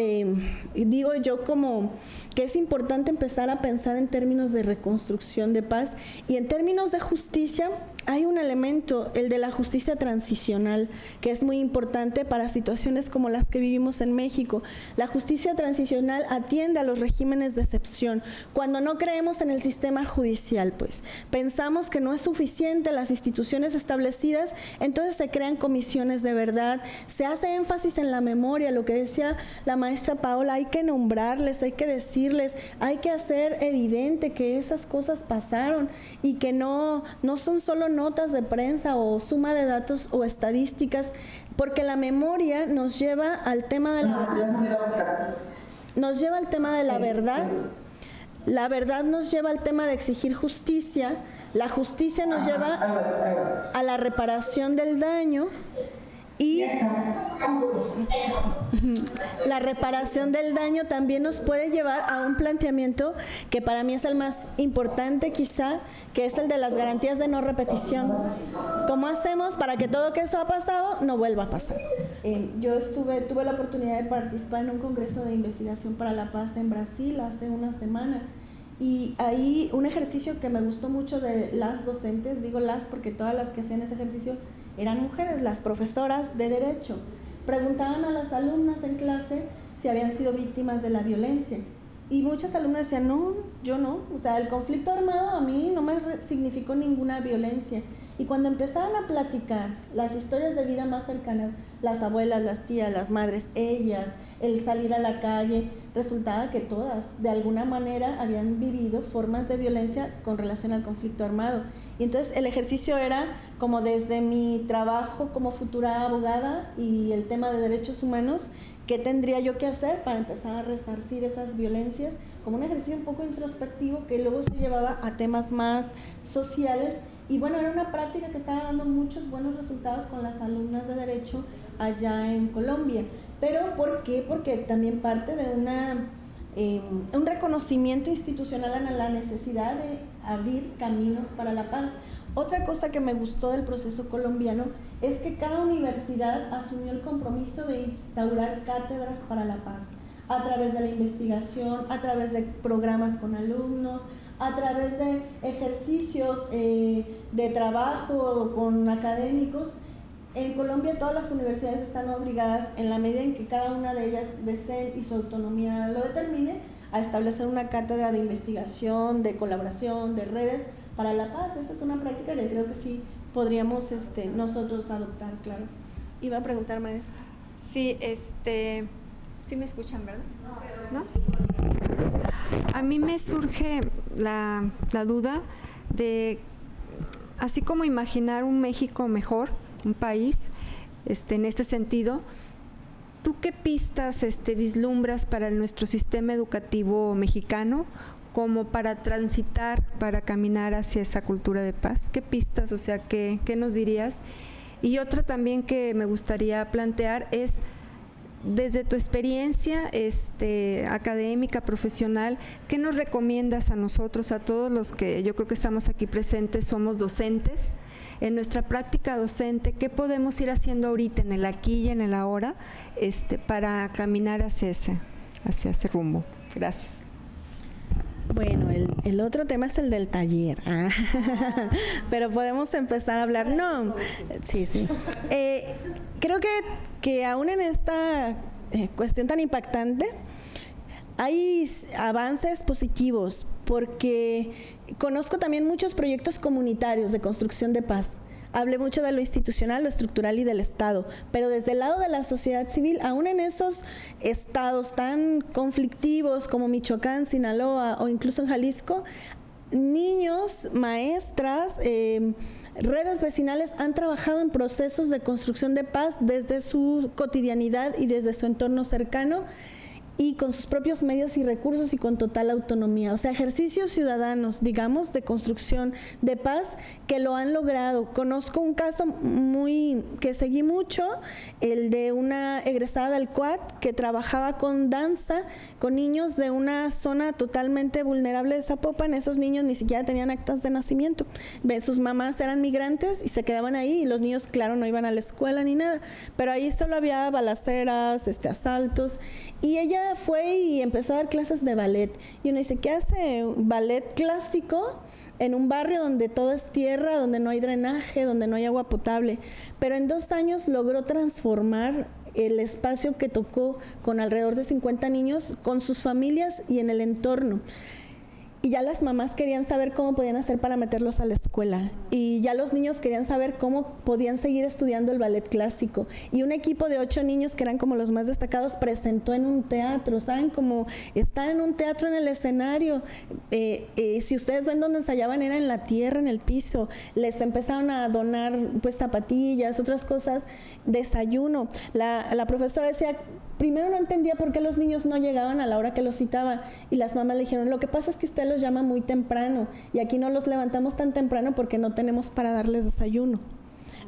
digo yo como que es importante empezar a pensar en términos de reconstrucción de paz y en términos de justicia, hay un elemento, el de la justicia transicional, que es muy importante para situaciones como las que vivimos en México. La justicia transicional atiende a los regímenes de excepción. Cuando no creemos en el sistema judicial, pues pensamos que no es suficiente las instituciones establecidas, entonces se crean comisiones de verdad, se hace énfasis en la memoria, lo que decía la maestra Paola, hay que nombrarles, hay que decirles, hay que hacer evidente que esas cosas pasaron y que no son solo notas de prensa o suma de datos o estadísticas, porque la memoria nos lleva al tema de la verdad. La verdad nos lleva al tema de exigir justicia, la justicia nos lleva a la reparación del daño y la reparación del daño también nos puede llevar a un planteamiento que para mí es el más importante quizá, que es el de las garantías de no repetición. ¿Cómo hacemos para que todo que eso ha pasado no vuelva a pasar? Yo tuve la oportunidad de participar en un congreso de investigación para la paz en Brasil hace una semana. Y ahí un ejercicio que me gustó mucho de las docentes, digo las porque todas las que hacían ese ejercicio eran mujeres, las profesoras de Derecho. Preguntaban a las alumnas en clase si habían sido víctimas de la violencia. Y muchas alumnas decían, no, yo no. O sea, el conflicto armado a mí no me significó ninguna violencia. Y cuando empezaban a platicar las historias de vida más cercanas, las abuelas, las tías, las madres, ellas, el salir a la calle, resultaba que todas, de alguna manera, habían vivido formas de violencia con relación al conflicto armado. Y entonces el ejercicio era como desde mi trabajo como futura abogada y el tema de derechos humanos, ¿qué tendría yo que hacer para empezar a resarcir esas violencias? Como un ejercicio un poco introspectivo que luego se llevaba a temas más sociales. Y bueno, era una práctica que estaba dando muchos buenos resultados con las alumnas de Derecho allá en Colombia. ¿Pero por qué? Porque también parte de un reconocimiento institucional a la necesidad de abrir caminos para la paz. Otra cosa que me gustó del proceso colombiano es que cada universidad asumió el compromiso de instaurar cátedras para la paz, a través de la investigación, a través de programas con alumnos, a través de ejercicios de trabajo con académicos. En Colombia todas las universidades están obligadas, en la medida en que cada una de ellas desee y su autonomía lo determine, a establecer una cátedra de investigación, de colaboración, de redes para la paz. Esa es una práctica que creo que sí podríamos nosotros adoptar, claro. Iba a preguntar, maestra. Sí, sí me escuchan, ¿verdad? ¿No? A mí me surge la duda de, así como imaginar un México mejor, un país, en este sentido, ¿tú qué pistas vislumbras para nuestro sistema educativo mexicano como para transitar, para caminar hacia esa cultura de paz? ¿Qué pistas, o sea, qué nos dirías? Y otra también que me gustaría plantear es, desde tu experiencia académica, profesional, ¿qué nos recomiendas a nosotros, a todos los que yo creo que estamos aquí presentes, somos docentes? En nuestra práctica docente, ¿qué podemos ir haciendo ahorita, en el aquí y en el ahora, para caminar hacia ese rumbo? Gracias. Bueno, el otro tema es el del taller, pero podemos empezar a hablar. No, sí. Creo que aún en esta cuestión tan impactante hay avances positivos, porque conozco también muchos proyectos comunitarios de construcción de paz. Hablé mucho de lo institucional, lo estructural y del Estado, pero desde el lado de la sociedad civil, aún en esos estados tan conflictivos como Michoacán, Sinaloa o incluso en Jalisco, niños, maestras, redes vecinales han trabajado en procesos de construcción de paz desde su cotidianidad y desde su entorno cercano, y con sus propios medios y recursos y con total autonomía. O sea, ejercicios ciudadanos, digamos, de construcción de paz que lo han logrado. Conozco un caso que seguí mucho, el de una egresada del CUAT que trabajaba con danza, con niños de una zona totalmente vulnerable de Zapopan. Esos niños ni siquiera tenían actas de nacimiento. Sus mamás eran migrantes y se quedaban ahí, y los niños, claro, no iban a la escuela ni nada. Pero ahí solo había balaceras, asaltos, y ella fue y empezó a dar clases de ballet. Y uno dice, ¿qué hace ballet clásico en un barrio donde todo es tierra, donde no hay drenaje, donde no hay agua potable. Pero en 2 años logró transformar el espacio que tocó con alrededor de 50 niños, con sus familias y en el entorno. Y ya las mamás querían saber cómo podían hacer para meterlos a la escuela. Y ya los niños querían saber cómo podían seguir estudiando el ballet clásico. Y un equipo de 8 niños, que eran como los más destacados, presentó en un teatro. ¿Saben? Como estar en un teatro en el escenario. Si ustedes ven donde ensayaban, era en la tierra, en el piso. Les empezaron a donar pues zapatillas, otras cosas, desayuno. La profesora decía, primero no entendía por qué los niños no llegaban a la hora que los citaba, y las mamás le dijeron, lo que pasa es que usted los llama muy temprano y aquí no los levantamos tan temprano porque no tenemos para darles desayuno.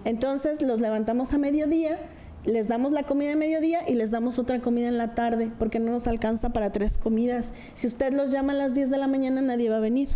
Entonces los levantamos a mediodía, les damos la comida de mediodía y les damos otra comida en la tarde porque no nos alcanza para 3 comidas. Si usted los llama a las 10 de la mañana, nadie va a venir.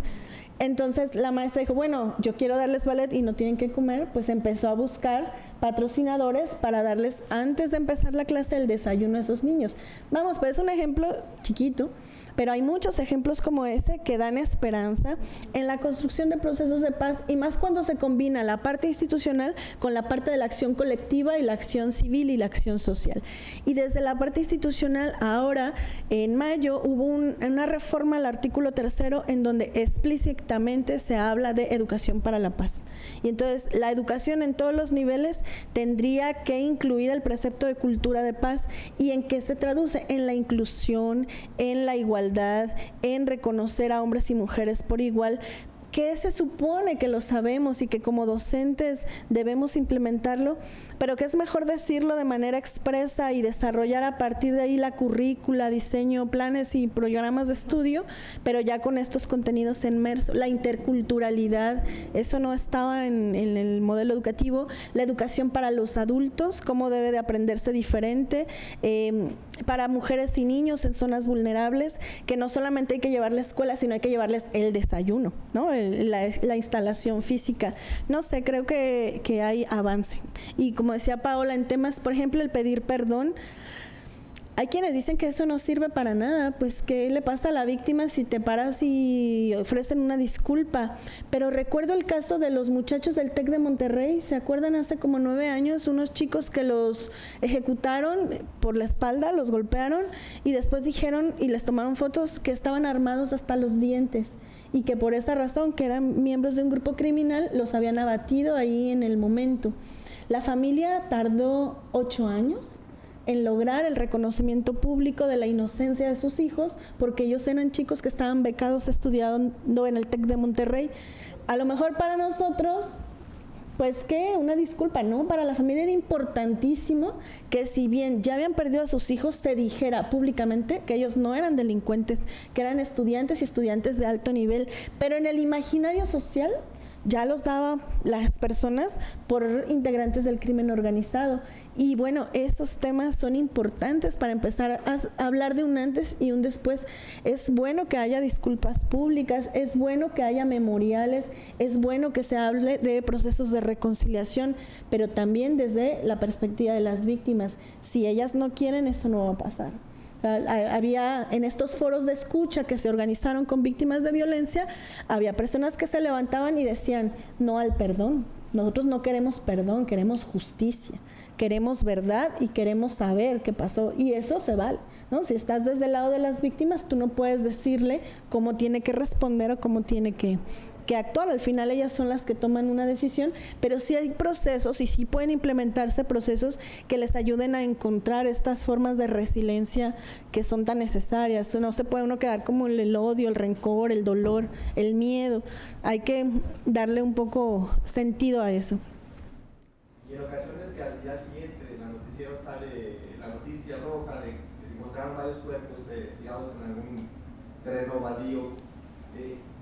Entonces la maestra dijo, bueno, yo quiero darles ballet y no tienen que comer, pues empezó a buscar patrocinadores para darles antes de empezar la clase el desayuno a esos niños. Vamos, pues es un ejemplo chiquito, pero hay muchos ejemplos como ese que dan esperanza en la construcción de procesos de paz, y más cuando se combina la parte institucional con la parte de la acción colectiva y la acción civil y la acción social. Y desde la parte institucional, ahora en mayo hubo una reforma al artículo 3 en donde explícitamente se habla de educación para la paz. Y entonces la educación en todos los niveles tendría que incluir el precepto de cultura de paz. ¿Y en qué se traduce? En la inclusión, en la igualdad, en reconocer a hombres y mujeres por igual, que se supone que lo sabemos y que como docentes debemos implementarlo, pero que es mejor decirlo de manera expresa y desarrollar a partir de ahí la currícula, diseño, planes y programas de estudio, pero ya con estos contenidos inmersos. La interculturalidad, eso no estaba en el modelo educativo. La educación para los adultos, cómo debe de aprenderse diferente, para mujeres y niños en zonas vulnerables, que no solamente hay que llevarles a la escuela, sino hay que llevarles el desayuno, ¿no? La instalación física. No sé, creo que hay avance. Y como decía Paola, en temas, por ejemplo, el pedir perdón, hay quienes dicen que eso no sirve para nada. Pues ¿qué le pasa a la víctima si te paras y ofrecen una disculpa? Pero recuerdo el caso de los muchachos del TEC de Monterrey. ¿Se acuerdan? Hace como 9 años, unos chicos que los ejecutaron por la espalda, los golpearon y después dijeron y les tomaron fotos que estaban armados hasta los dientes, y que por esa razón, que eran miembros de un grupo criminal, los habían abatido ahí en el momento. La familia tardó 8 años en lograr el reconocimiento público de la inocencia de sus hijos, porque ellos eran chicos que estaban becados estudiando en el TEC de Monterrey. A lo mejor para nosotros, pues ¿qué? Una disculpa, ¿no? Para la familia era importantísimo que, si bien ya habían perdido a sus hijos, se dijera públicamente que ellos no eran delincuentes, que eran estudiantes y estudiantes de alto nivel, pero en el imaginario social ya los daba las personas por integrantes del crimen organizado. Y bueno, esos temas son importantes para empezar a hablar de un antes y un después. Es bueno que haya disculpas públicas, es bueno que haya memoriales, es bueno que se hable de procesos de reconciliación, pero también desde la perspectiva de las víctimas. Si ellas no quieren, eso no va a pasar. Había en estos foros de escucha que se organizaron con víctimas de violencia, había personas que se levantaban y decían no al perdón. Nosotros no queremos perdón, queremos justicia, queremos verdad y queremos saber qué pasó, y eso se vale, ¿no? Si estás desde el lado de las víctimas, tú no puedes decirle cómo tiene que responder o cómo tiene que actuar. Al final ellas son las que toman una decisión, pero sí hay procesos y sí pueden implementarse procesos que les ayuden a encontrar estas formas de resiliencia que son tan necesarias. No se puede uno quedar como el odio, el rencor, el dolor, el miedo. Hay que darle un poco sentido a eso. Y en ocasiones que al día siguiente en el noticiero sale la noticia roja de que encontraron varios cuerpos tirados en algún terreno baldío,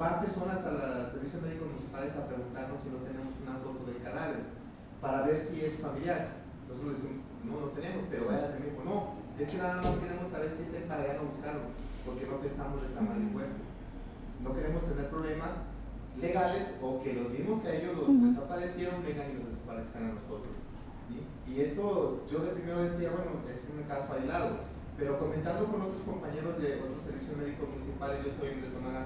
van personas a los servicios médicos municipales a preguntarnos si no tenemos una foto del cadáver para ver si es familiar. Nosotros les decimos, no tenemos, pero vaya a ser médico. No, es que nada más queremos saber si es él para ir a buscarlo, porque no pensamos reclamar el cuerpo. No queremos tener problemas legales o que los mismos que a ellos los desaparecieron vengan y los desaparezcan a nosotros. ¿Sí? Y esto, yo de primero decía, bueno, es un caso aislado, pero comentando con otros compañeros de otros servicios médicos municipales, yo estoy en Retomana,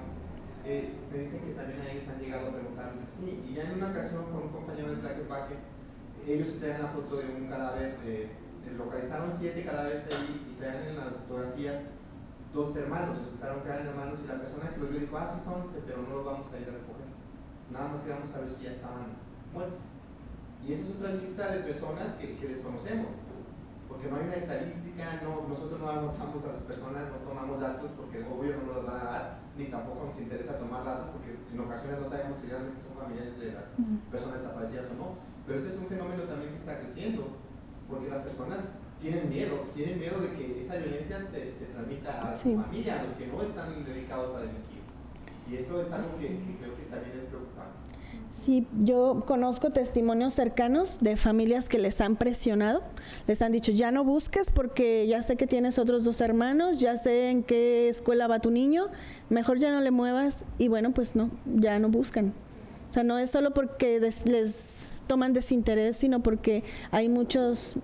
me dicen que también a ellos han llegado a preguntarles así. Y ya en una ocasión con un compañero de Tlaquepaque, ellos traen la foto de un cadáver, localizaron 7 cadáveres ahí y traen en las fotografías 2 hermanos, resultaron que eran hermanos y la persona que los vio dijo, sí son 11, pero no los vamos a ir a recoger. Nada más queríamos saber si ya estaban muertos. Y esa es otra lista de personas que desconocemos, porque no hay una estadística, nosotros no anotamos a las personas, no tomamos datos porque obvio no nos los van a dar, ni tampoco nos interesa tomar datos porque en ocasiones no sabemos si realmente son familiares de las personas desaparecidas o no. Pero este es un fenómeno también que está creciendo, porque las personas tienen miedo de que esa violencia se transmita a su familia, a los que no están dedicados a delinquir. Y esto es algo que creo que también es preocupante. Sí, yo conozco testimonios cercanos de familias que les han presionado, les han dicho, ya no busques porque ya sé que tienes otros 2 hermanos, ya sé en qué escuela va tu niño, mejor ya no le muevas, y bueno, pues no, ya no buscan. O sea, no es solo porque les toman desinterés, sino porque hay muchas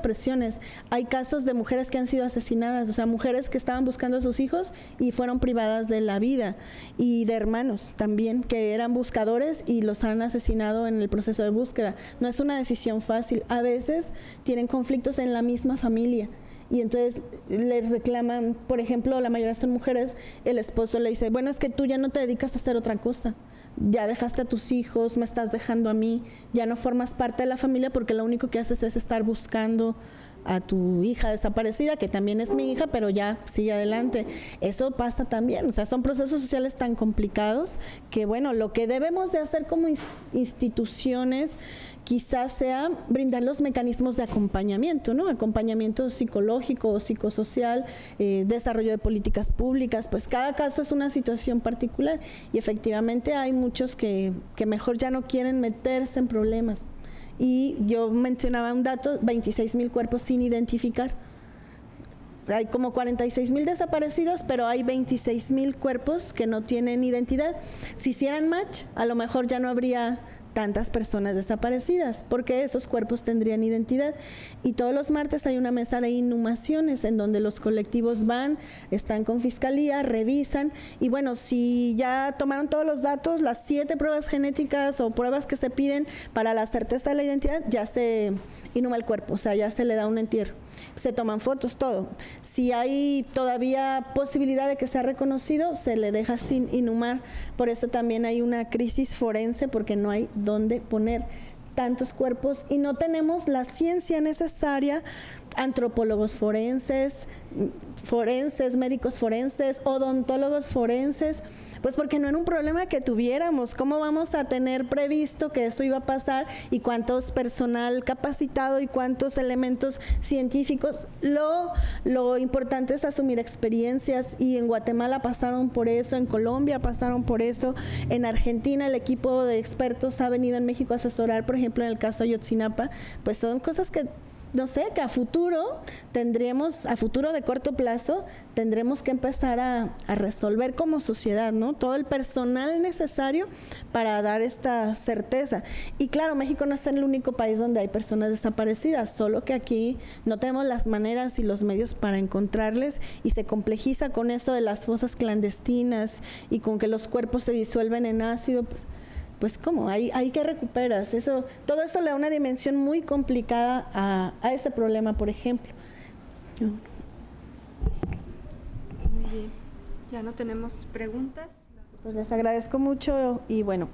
presiones. Hay casos de mujeres que han sido asesinadas, o sea, mujeres que estaban buscando a sus hijos y fueron privadas de la vida, y de hermanos también, que eran buscadores y los han asesinado en el proceso de búsqueda. No es una decisión fácil. A veces tienen conflictos en la misma familia. Y entonces les reclaman, por ejemplo, la mayoría son mujeres, el esposo le dice, bueno, es que tú ya no te dedicas a hacer otra cosa, ya dejaste a tus hijos, me estás dejando a mí, ya no formas parte de la familia porque lo único que haces es estar buscando a tu hija desaparecida, que también es mi hija, pero ya sigue adelante. Eso pasa también, o sea, son procesos sociales tan complicados que, bueno, lo que debemos de hacer como instituciones quizás sea brindar los mecanismos de acompañamiento, ¿no? Acompañamiento psicológico o psicosocial, desarrollo de políticas públicas, pues cada caso es una situación particular y efectivamente hay muchos que mejor ya no quieren meterse en problemas. Y yo mencionaba un dato, 26,000 cuerpos sin identificar. Hay como 46,000 desaparecidos, pero hay 26,000 cuerpos que no tienen identidad. Si hicieran match, a lo mejor ya no habría tantas personas desaparecidas, porque esos cuerpos tendrían identidad. Y todos los martes hay una mesa de inhumaciones en donde los colectivos van, están con fiscalía, revisan, y bueno, si ya tomaron todos los datos, las 7 pruebas genéticas o pruebas que se piden para la certeza de la identidad, ya se inhuma el cuerpo, o sea, ya se le da un entierro. Se toman fotos, todo. Si hay todavía posibilidad de que sea reconocido, se le deja sin inhumar. Por eso también hay una crisis forense, porque no hay dónde poner tantos cuerpos y no tenemos la ciencia necesaria, antropólogos forenses, médicos forenses, odontólogos forenses, pues porque no era un problema que tuviéramos. ¿Cómo vamos a tener previsto que eso iba a pasar y cuántos personal capacitado y cuántos elementos científicos? Lo importante es asumir experiencias, y en Guatemala pasaron por eso, en Colombia pasaron por eso, en Argentina el equipo de expertos ha venido en México a asesorar, por ejemplo, en el caso Ayotzinapa. Pues son cosas que no sé, que a futuro de corto plazo, tendremos que empezar a resolver como sociedad, ¿no? Todo el personal necesario para dar esta certeza. Y claro, México no es el único país donde hay personas desaparecidas, solo que aquí no tenemos las maneras y los medios para encontrarles, y se complejiza con eso de las fosas clandestinas y con que los cuerpos se disuelven en ácido, pues ¿cómo? Hay que recuperas. Todo eso le da una dimensión muy complicada a ese problema, por ejemplo. Muy bien. Ya no tenemos preguntas. Pues les agradezco mucho y bueno,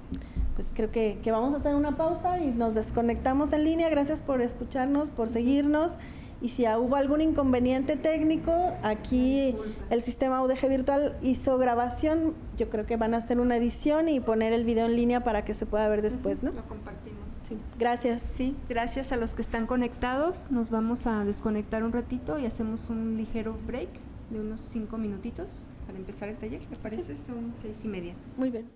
pues creo que vamos a hacer una pausa y nos desconectamos en línea. Gracias por escucharnos, por seguirnos. Y si hubo algún inconveniente técnico, aquí el sistema UDG Virtual hizo grabación. Yo creo que van a hacer una edición y poner el video en línea para que se pueda ver después, ¿no? Lo compartimos. Sí. Gracias. Sí, gracias a los que están conectados. Nos vamos a desconectar un ratito y hacemos un ligero break de unos 5 minutitos para empezar el taller. ¿Le parece? Sí. Son 6:30. Muy bien.